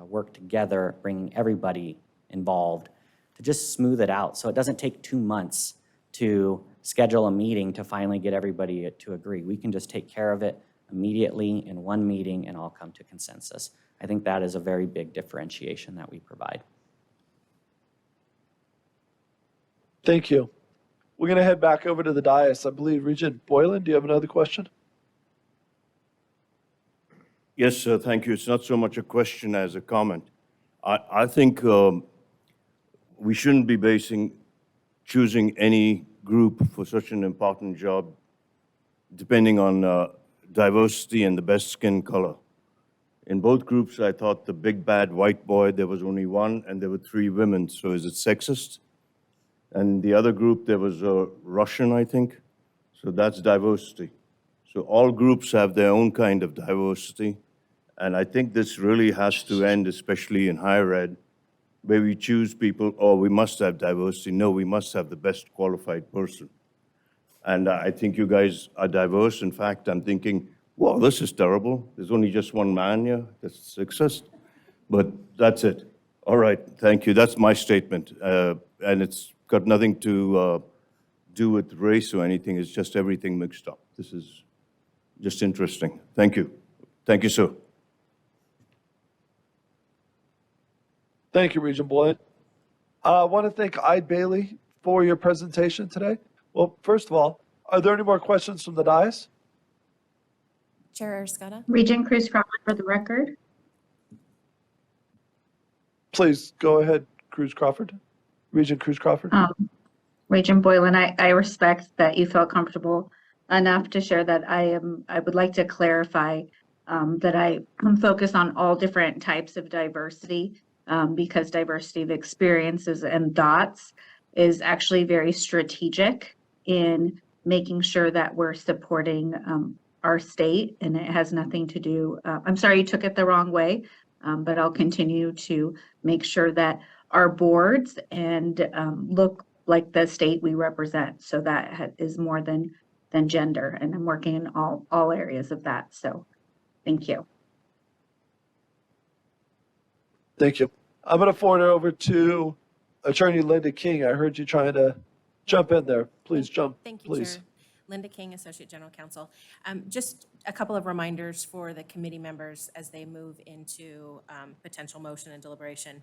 work together, bringing everybody involved to just smooth it out. So it doesn't take 2 months to schedule a meeting to finally get everybody to agree. We can just take care of it immediately in one meeting and all come to consensus. I think that is a very big differentiation that we provide. Thank you. We're going to head back over to the dais. I believe Regent Boylan, do you have another question? Yes, sir, thank you. It's not so much a question as a comment. I think we shouldn't be choosing any group for such an important job depending on diversity and the best skin color. In both groups, I thought the big bad white boy, there was only one and there were 3 women, so is it sexist? And the other group, there was a Russian, I think, so that's diversity. So all groups have their own kind of diversity, and I think this really has to end, especially in higher ed, where we choose people, oh, we must have diversity. No, we must have the best qualified person. And I think you guys are diverse. In fact, I'm thinking, well, this is terrible. There's only just one man here. That's sexist. But that's it. All right, thank you. That's my statement. And it's got nothing to do with race or anything. It's just everything mixed up. This is just interesting. Thank you. Thank you, sir. Thank you, Regent Boyd. I want to thank Eide Bailly for your presentation today. Well, first of all, are there any more questions from the dais? Chair Escada. Regent Cruz Crawford for the record. Please go ahead, Cruz Crawford. Regent Cruz Crawford. Regent Boylan, I respect that you felt comfortable enough to share that I would like to clarify that I'm focused on all different types of diversity because diversity of experiences and thoughts is actually very strategic in making sure that we're supporting our state, and it has nothing to do, I'm sorry you took it the wrong way, but I'll continue to make sure that our boards and look like the state we represent. So that is more than gender, and I'm working in all areas of that. So thank you. Thank you. I'm going to forward it over to Attorney Linda King. I heard you trying to jump in there. Please jump. Thank you, please. Chair. Linda King, Associate General Counsel. Just a couple of reminders for the committee members as they move into potential motion and deliberation.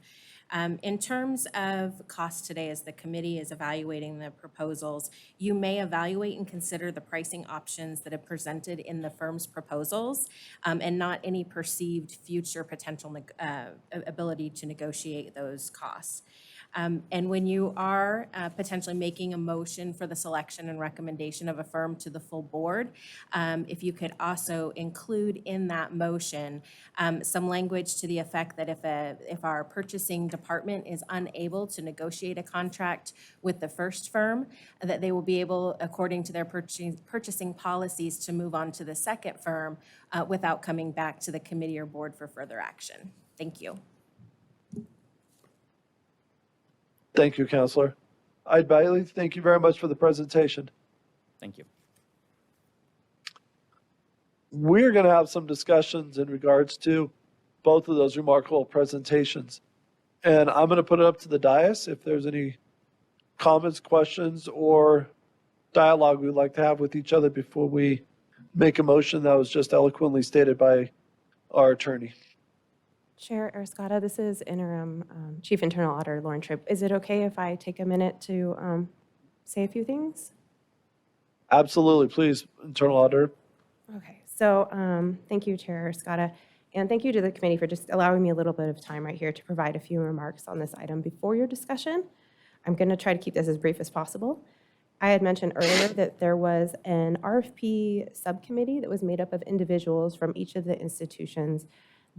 In terms of cost today, as the committee is evaluating the proposals, you may evaluate and consider the pricing options that are presented in the firm's proposals and not any perceived future potential ability to negotiate those costs. And when you are potentially making a motion for the selection and recommendation of a firm to the full board, if you could also include in that motion some language to the effect that if our purchasing department is unable to negotiate a contract with the first firm, that they will be able, according to their purchasing policies, to move on to the second firm without coming back to the committee or board for further action. Thank you. Thank you, Counselor. Ide Bailey, thank you very much for the presentation. Thank you. We're going to have some discussions in regards to both of those remarkable presentations. And I'm going to put it up to the dais if there's any comments, questions, or dialogue we'd like to have with each other before we make a motion that was just eloquently stated by our attorney. Chair Escada, this is Interim Chief Internal Auditor Lauren Tripp. Is it okay if I take a minute to say a few things? Absolutely, please, Internal Auditor. Okay, so thank you, Chair Escada, and thank you to the committee for just allowing me a little bit of time right here to provide a few remarks on this item before your discussion. I'm going to try to keep this as brief as possible. I had mentioned earlier that there was an RFP subcommittee that was made up of individuals from each of the institutions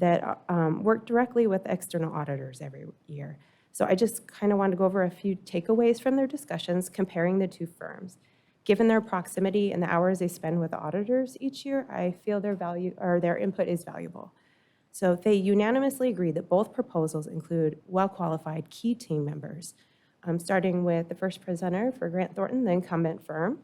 that work directly with external auditors every year. So I just kind of wanted to go over a few takeaways from their discussions comparing the two firms. Given their proximity and the hours they spend with auditors each year, I feel their input is valuable. So they unanimously agreed that both proposals include well-qualified key team members, starting with the first presenter for Grant Thornton, the incumbent firm.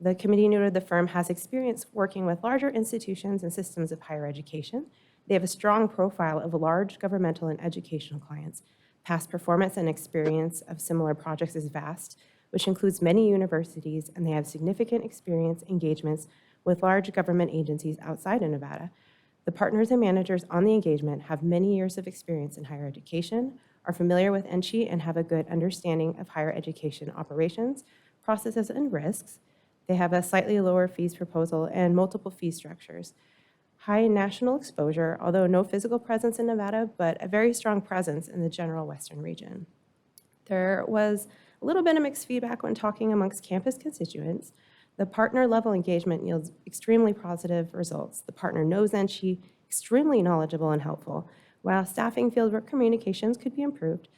The committee noted the firm has experience working with larger institutions and systems of higher education. They have a strong profile of large governmental and educational clients. Past performance and experience of similar projects is vast, which includes many universities, and they have significant experience engagements with large government agencies outside of Nevada. The partners and managers on the engagement have many years of experience in higher education, are familiar with NSHE, and have a good understanding of higher education operations, processes, and risks. They have a slightly lower fees proposal and multiple fee structures. High national exposure, although no physical presence in Nevada, but a very strong presence in the general Western region. There was a little bit of mixed feedback when talking amongst campus constituents. The partner level engagement yields extremely positive results. The partner knows NSHE, extremely knowledgeable and helpful. While staffing fieldwork communications could be improved,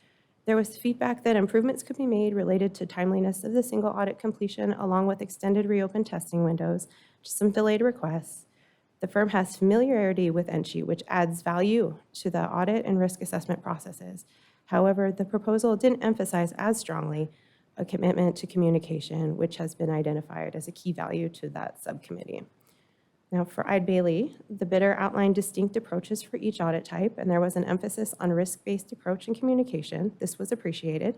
there was feedback that improvements could be made related to timeliness of the single audit completion, along with extended reopened testing windows, just some delayed requests. The firm has familiarity with NSHE, which adds value to the audit and risk assessment processes. However, the proposal didn't emphasize as strongly a commitment to communication, which has been identified as a key value to that subcommittee. Now, for Ide Bailey, the bidder outlined distinct approaches for each audit type, and there was an emphasis on risk-based approach and communication. This was appreciated.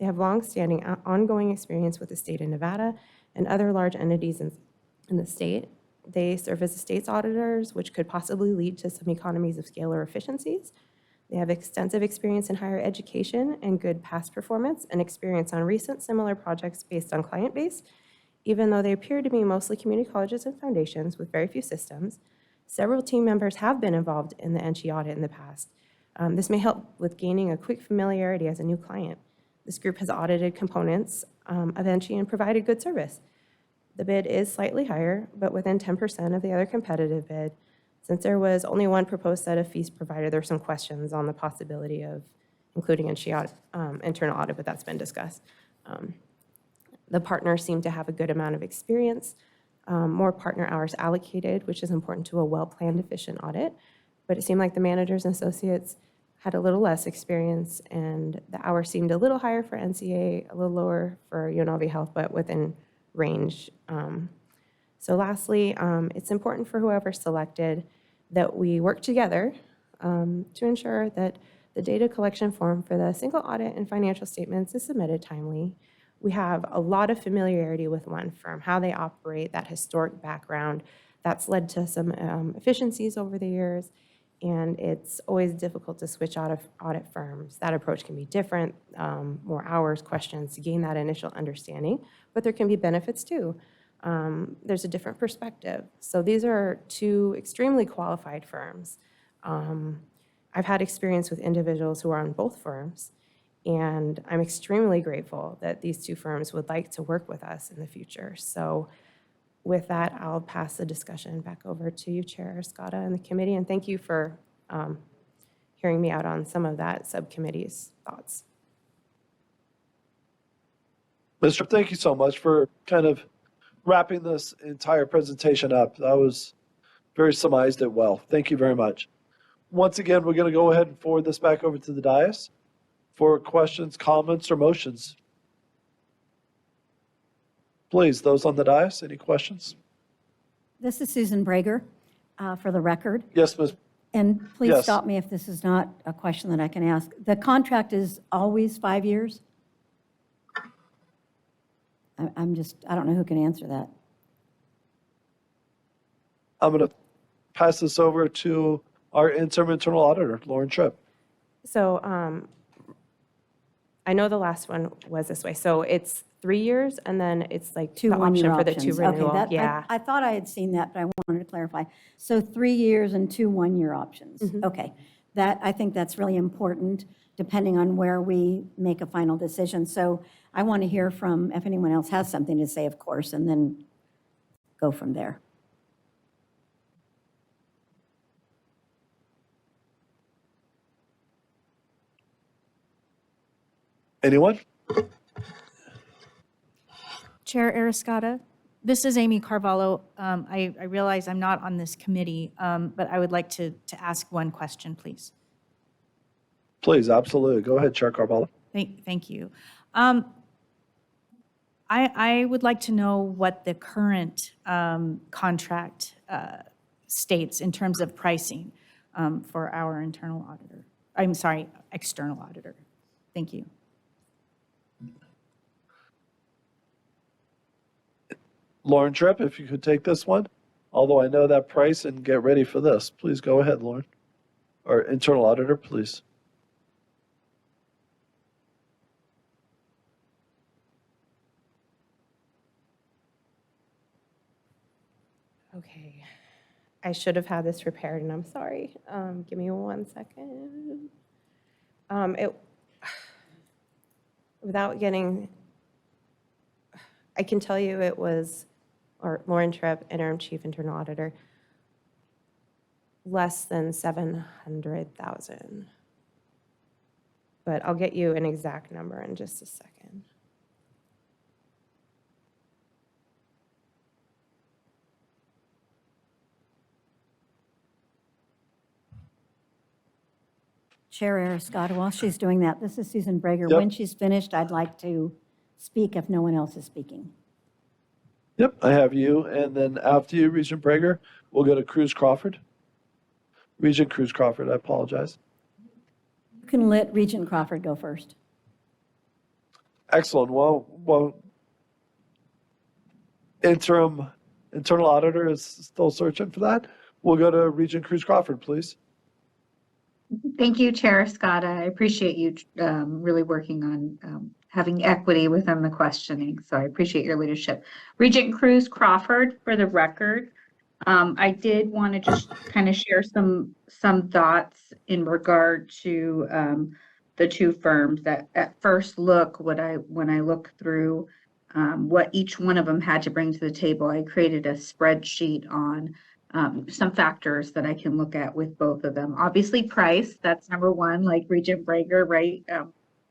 They have long-standing ongoing experience with the state of Nevada and other large entities in the state. They serve as the state's auditors, which could possibly lead to some economies of scale or efficiencies. They have extensive experience in higher education and good past performance and experience on recent similar projects based on client base. Even though they appear to be mostly community colleges and foundations with very few systems, Several team members have been involved in the NSHE audit in the past. This may help with gaining a quick familiarity as a new client. This group has audited components of NSHE and provided good service. The bid is slightly higher, but within 10% of the other competitive bid. Since there was only one proposed set of fees provided, there were some questions on the possibility of including NSHE internal audit, but that's been discussed. The partners seem to have a good amount of experience, more partner hours allocated, which is important to a well-planned, efficient audit. But it seemed like the managers and associates had a little less experience, and the hours seemed a little higher for NCA, a little lower for UNLV Health, but within range. So lastly, it's important for whoever's selected that we work together to ensure that the data collection form for the single audit and financial statements is submitted timely. We have a lot of familiarity with one firm, how they operate, that historic background. That's led to some efficiencies over the years, and it's always difficult to switch out of audit firms. That approach can be different, more hours, questions to gain that initial understanding, but there can be benefits too. There's a different perspective. So these are two extremely qualified firms. I've had experience with individuals who are on both firms, and I'm extremely grateful that these two firms would like to work with us in the future. So with that, I'll pass the discussion back over to you, Chair Escada, and the committee, and thank you for hearing me out on some of that subcommittee's thoughts. Mr. Thank you so much for kind of wrapping this entire presentation up. That was very surmised it well. Thank you very much. Once again, we're going to go ahead and forward this back over to the dais for questions, comments, or motions. Please, those on the dais, any questions? This is Susan Brager, for the record. Yes, Ms. And please Yes. stop me if this is not a question that I can ask. The contract is always 5 years? I don't know who can answer that. I'm going to pass this over to our interim internal auditor, Lauren Tripp. So I know the last one was this way. So it's 3 years, and then it's like Two the one-year option for the options. two renewal. Okay, that, Yeah. I thought I had seen that, but I wanted to clarify. So 3 years and 2 one-year options. Mhm. Okay. I think that's really important, depending on where we make a final decision. So I want to hear from, if anyone else has something to say, of course, and then go from there. Anyone? Chair Arascata, this is Amy Carvalho. I realize I'm not on this committee, but I would like to ask one question, please. Please, absolutely. Go ahead, Chair Carvalho. Thank you. I would like to know what the current contract states in terms of pricing for our internal auditor. I'm sorry, external auditor. Thank you. Lauren Tripp, if you could take this one, although I know that price, and get ready for this. Please go ahead, Lauren. Or internal auditor, please. Okay. I should have had this prepared, and I'm sorry. Give me 1 second. Without getting, I can tell you it was, or Lauren Tripp, Interim Chief Internal Auditor, less than 700,000. But I'll get you an exact number in just a second. Chair Arascata, while she's doing that, this is Susan Brager. Yep. When she's finished, I'd like to speak if no one else is speaking. Yep, I have you. And then after you, Regent Brager, we'll go to Cruz Crawford. Regent Cruz Crawford, I apologize. You can let Regent Crawford go first. Excellent. Well, internal auditor is still searching for that. We'll go to Regent Cruz Crawford, please. Thank you, Chair Scott. I appreciate you really working on having equity within the questioning. So I appreciate your leadership. Regent Cruz Crawford, for the record. I did want to just kind of share some thoughts in regard to the two firms. That at first look, when I look through what each one of them had to bring to the table, I created a spreadsheet on some factors that I can look at with both of them. Obviously, price, that's number one, like Regent Brager, right?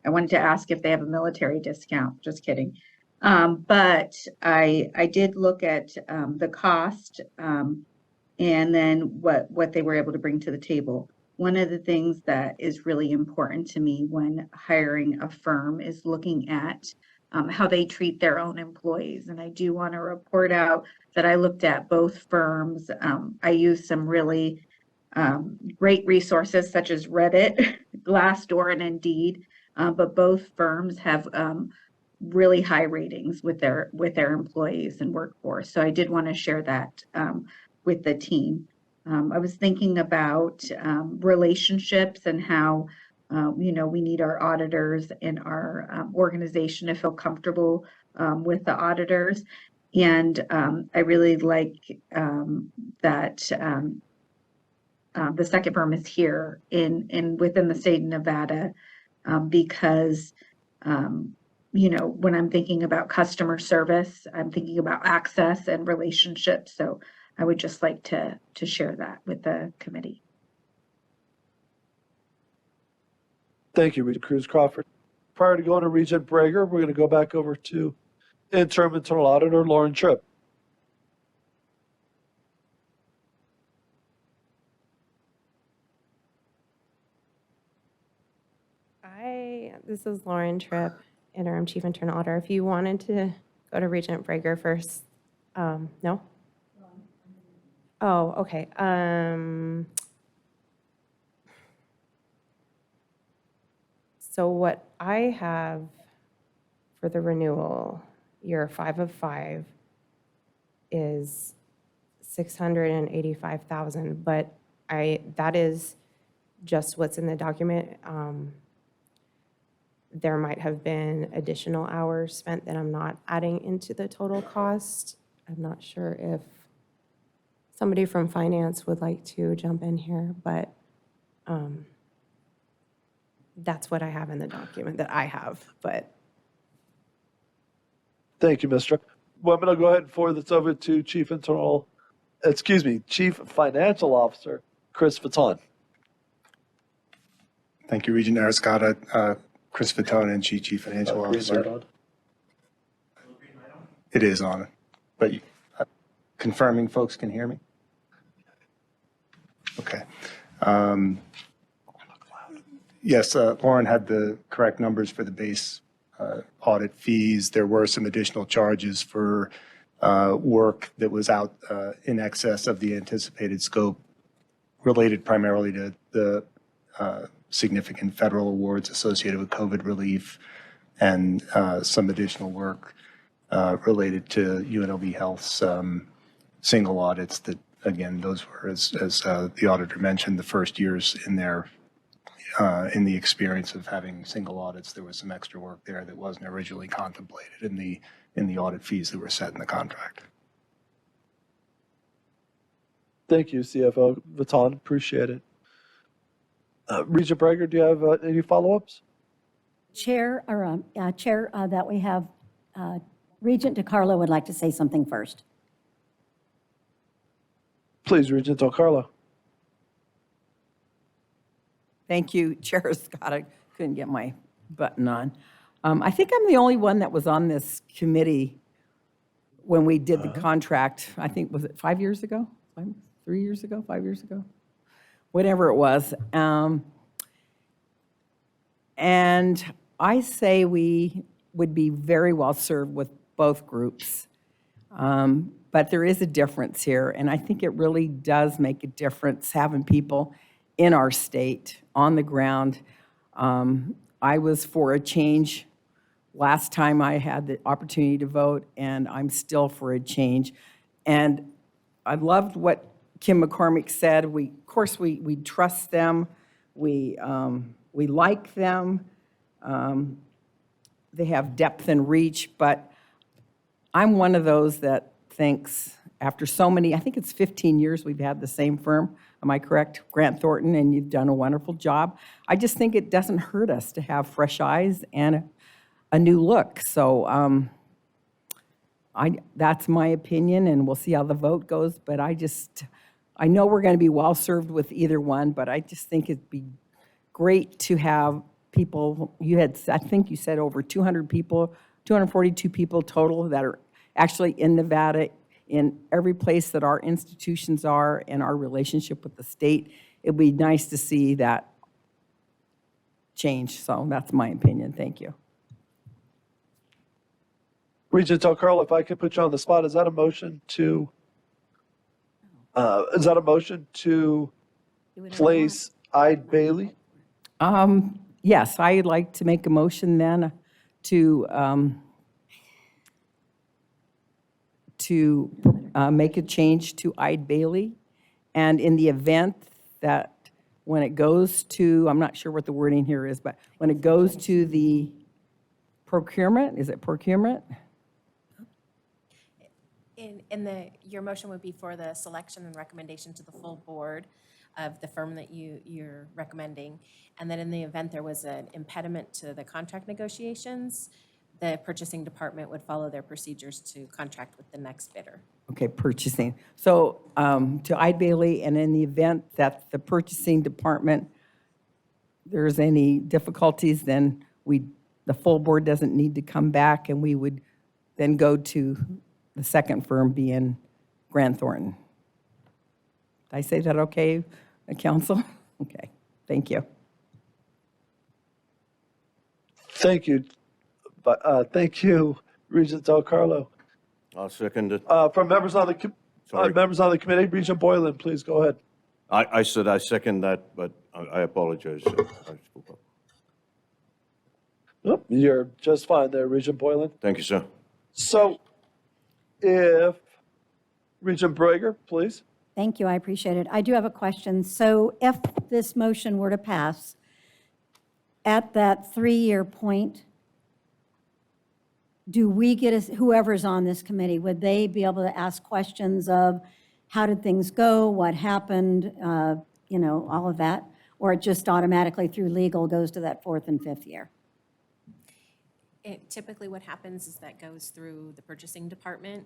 I wanted to ask if they have a military discount. Just kidding. But I did look at the cost and then what they were able to bring to the table. One of the things that is really important to me when hiring a firm is looking at how they treat their own employees. And I do want to report out that I looked at both firms. I used some really great resources such as Reddit, Glassdoor, and Indeed, but both firms have really high ratings with their employees and workforce. So I did want to share that with the team. I was thinking about relationships and how we need our auditors and our organization to feel comfortable with the auditors. And I really like that the second firm is here within the state of Nevada because when I'm thinking about customer service, I'm thinking about access and relationships. So I would just like to share that with the committee. Thank you, Regent Cruz Crawford. Prior to going to Regent Brager, we're going to go back over to Interim Internal Auditor Lauren Tripp. This is Lauren Tripp, Interim Chief Internal Auditor. If you wanted to go to Regent Brager first, no? Oh, okay. So what I have for the renewal, year 5 of 5, is $685,000, but that is just what's in the document. There might have been additional hours spent that I'm not adding into the total cost. I'm not sure if somebody from finance would like to jump in here, but that's what I have in the document that I have, but. Thank you, Ms. Tripp. Well, I'm going to go ahead and forward this over to Chief Financial Officer, Chris Fatton. Thank you, Regent Arascata. Chris Fatton, and Chief Financial Officer. It is on, but confirming folks can hear me? Okay. Yes, Lauren had the correct numbers for the base audit fees. There were some additional charges for work that was out in excess of the anticipated scope, related primarily to the significant federal awards associated with COVID relief and some additional work related to UNLV Health's single audits that, again, those were, as the auditor mentioned, the first years in the experience of having single audits. There was some extra work there that wasn't originally contemplated in the audit fees that were set in the contract. Thank you, CFO Fatton. Appreciate it. Regent Brager, do you have any follow-ups? Chair, that we have, Regent DiCarlo would like to say something first. Please, Regent DiCarlo. Thank you, Chair Scott. I couldn't get my button on. I think I'm the only one that was on this committee when we did the contract. I think, was it 5 years ago? 3 years ago? 5 years ago? Whatever it was. And I say we would be very well served with both groups. But there is a difference here, and I think it really does make a difference having people in our state on the ground. I was for a change last time I had the opportunity to vote, and I'm still for a change. And I loved what Kim McCormick said. Of course, we trust them. We like them. They have depth and reach, but I'm one of those that thinks after so many, I think it's 15 years we've had the same firm. Am I correct? Grant Thornton, and you've done a wonderful job. I just think it doesn't hurt us to have fresh eyes and a new look. So that's my opinion, and we'll see how the vote goes. But I know we're going to be well-served with either one, but I just think it'd be great to have people, I think you said over 200 people, 242 people total that are actually in Nevada, in every place that our institutions are and our relationship with the state. It'd be nice to see that change. So that's my opinion. Thank you. Regent Del Carlo, if I could put you on the spot, is that a motion to place Ide Bailey? Yes, I'd like to make a motion then to make a change to Ide Bailey. And in the event that when it goes to, I'm not sure what the wording here is, but when it goes to the procurement, is it procurement? Your motion would be for the selection and recommendation to the full board of the firm that you're recommending. And then in the event there was an impediment to the contract negotiations, the purchasing department would follow their procedures to contract with the next bidder. Okay, purchasing. So to Ide Bailey, and in the event that the purchasing department, there's any difficulties, then the full board doesn't need to come back, and we would then go to the second firm being Grant Thornton. Did I say that okay, council? Okay, thank you. Thank you. Thank you, Regent Del Carlo. I'll second it. From members on the committee, Regent Boylan, please go ahead. I said I second that, but I apologize. I spoke up. Nope, you're just fine there, Regent Boylan. Thank you, sir. So if Regent Brager, please. Thank you, I appreciate it. I do have a question. So if this motion were to pass, at that 3-year point, do we get, whoever's on this committee, would they be able to ask questions of how did things go, what happened, all of that? Or it just automatically through legal goes to that 4th and 5th year? Typically what happens is that goes through the purchasing department.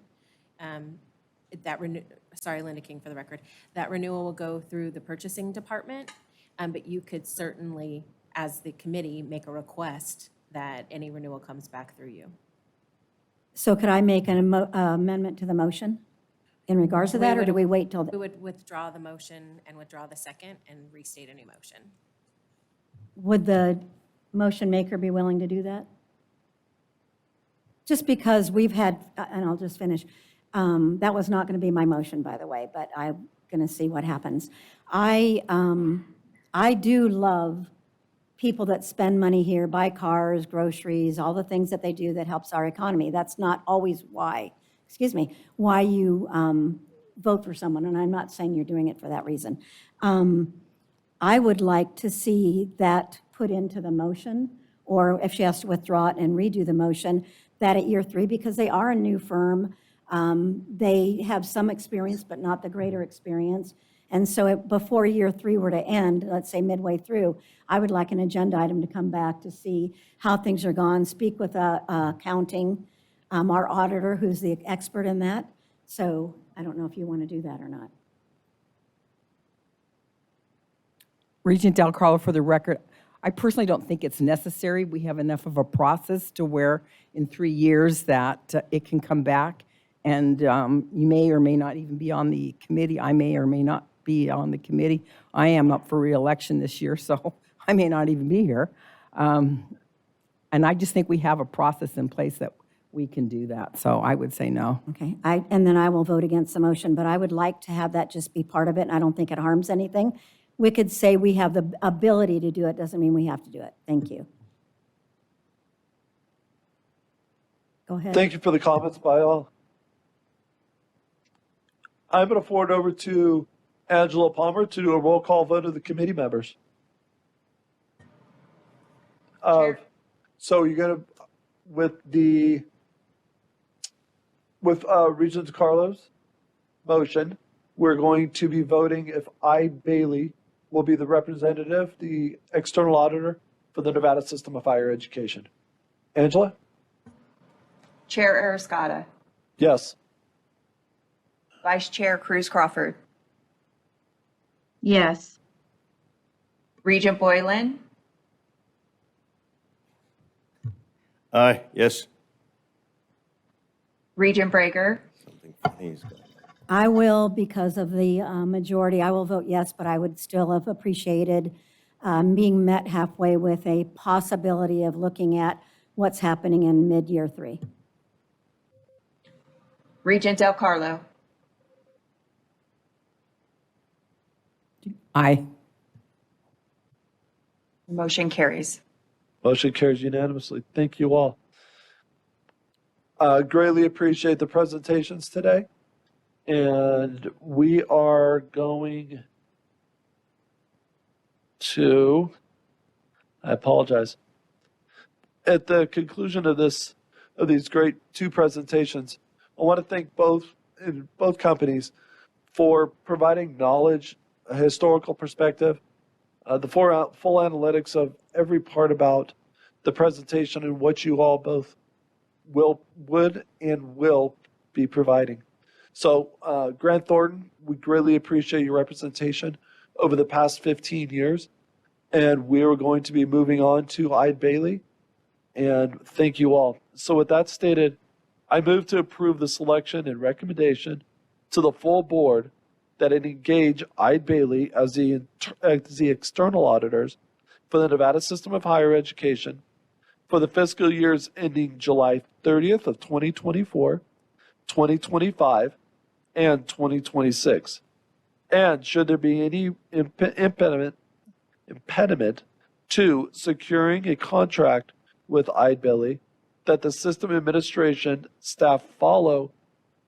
Sorry, Linda King for the record. That renewal will go through the purchasing department, but you could certainly, as the committee, make a request that any renewal comes back through you. So could I make an amendment to the motion in regards to that, or do we wait till? We would withdraw the motion and withdraw the second and restate a new motion. Would the motion maker be willing to do that? Just because we've had, and I'll just finish, that was not going to be my motion, by the way, but I'm going to see what happens. I do love people that spend money here, buy cars, groceries, all the things that they do that helps our economy. That's not always why you vote for someone, and I'm not saying you're doing it for that reason. I would like to see that put into the motion, or if she has to withdraw it and redo the motion, that at year 3, because they are a new firm, they have some experience, but not the greater experience. And so before year 3 were to end, let's say midway through, I would like an agenda item to come back to see how things are gone, speak with accounting, our auditor, who's the expert in that. So I don't know if you want to do that or not. Regent Del Carlo, for the record, I personally don't think it's necessary. We have enough of a process to where in 3 years that it can come back. And you may or may not even be on the committee. I may or may not be on the committee. I am up for re-election this year, so I may not even be here. And I just think we have a process in place that we can do that. So I would say no. Okay, and then I will vote against the motion, but I would like to have that just be part of it, and I don't think it harms anything. We could say we have the ability to do it, doesn't mean we have to do it. Thank you. Go ahead. Thank you for the comments by all. I'm going to forward over to Angela Palmer to do a roll call vote of the committee members. So you're going to, with Regent Carlos, motion, we're going to be voting if Ide Bailey will be the representative, the external auditor for the Nevada System of Higher Education. Angela? Chair Arascata, Yes. Vice Chair Cruz Crawford, Yes. Regent Boylan, Aye, yes. Regent Brager, He's got- I will, because of the majority, I will vote yes, but I would still have appreciated being met halfway with a possibility of looking at what's happening in mid-year 3. Regent Del Carlo, Aye. motion carries. Motion carries unanimously. Thank you all. Greatly appreciate the presentations today. And we are going to, I apologize. At the conclusion of these great 2 presentations, I want to thank both companies for providing knowledge, a historical perspective, the full analytics of every part about the presentation and what you all both would and will be providing. So, Grant Thornton, we greatly appreciate your representation over the past 15 years. And we are going to be moving on to Ide Bailey. And thank you all. So with that stated, I move to approve the selection and recommendation to the full board that it engage Ide Bailey as the external auditors for the Nevada System of Higher Education for the fiscal years ending July 30th of 2024, 2025, and 2026. And should there be any impediment to securing a contract with Ide Bailey, that the system administration staff follow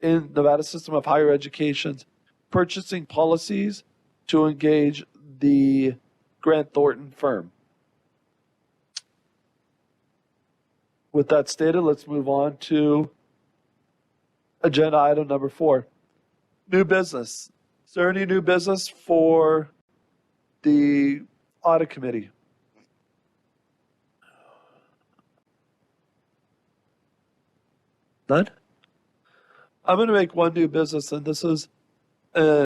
in Nevada System of Higher Education's purchasing policies to engage the Grant Thornton firm. With that stated, let's move on to agenda item number 4. New business. Is there any new business for the audit committee? None? I'm going to make one new business, and this is an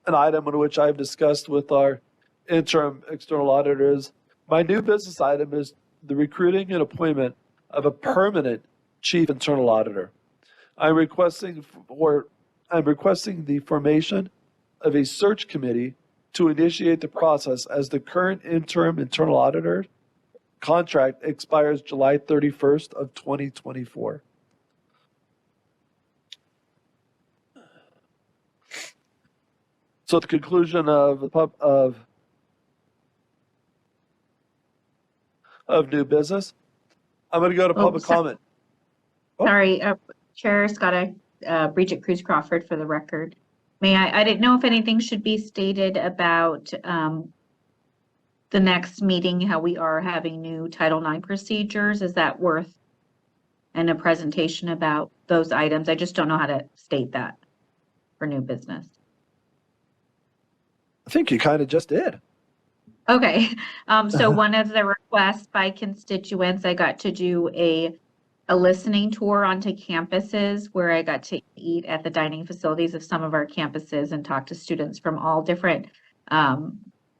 item in which I've discussed with our interim external auditors. My new business item is the recruiting and appointment of a permanent chief internal auditor. I'm requesting the formation of a search committee to initiate the process, as the current interim internal auditor contract expires July 31st of 2024. So at the conclusion of new business, I'm going to go to public comment. Sorry, Chair Scott, Regent Cruz Crawford for the record. I didn't know if anything should be stated about the next meeting, how we are having new Title IX procedures. Is that worth and a presentation about those items? I just don't know how to state that for new business. I think you kind of just did. Okay, so one of the requests by constituents, I got to do a listening tour onto campuses where I got to eat at the dining facilities of some of our campuses and talk to students from all different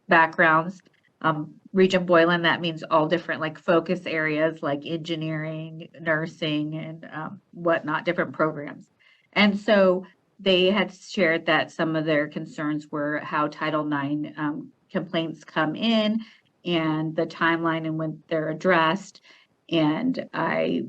backgrounds. Regent Boylan, that means all different like focus areas like engineering, nursing, and whatnot, different programs. And so they had shared that some of their concerns were how Title IX complaints come in and the timeline and when they're addressed. And I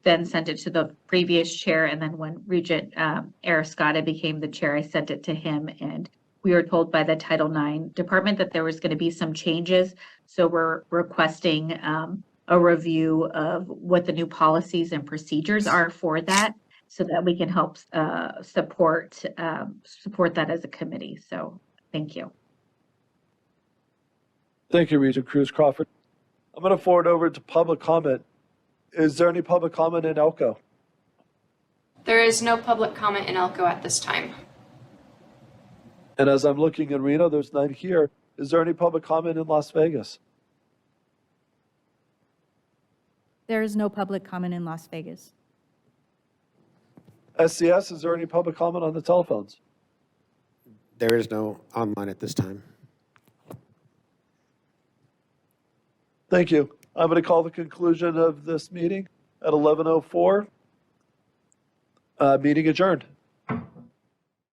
then sent it to the previous chair. And then when Regent Arascata became the chair, I sent it to him. And we were told by the Title IX department that there was going to be some changes. So we're requesting a review of what the new policies and procedures are for that, so that we can help support that as a committee. So thank you. Thank you, Regent Cruz Crawford. I'm going to forward over to public comment. Is there any public comment in Elko? There is no public comment in Elko at this time. And as I'm looking in Reno, there's none here. Is there any public comment in Las Vegas? There is no public comment in Las Vegas. SCS, is there any public comment on the telephones? There is no online at this time. Thank you. I'm going to call the conclusion of this meeting at 11:04. Meeting adjourned.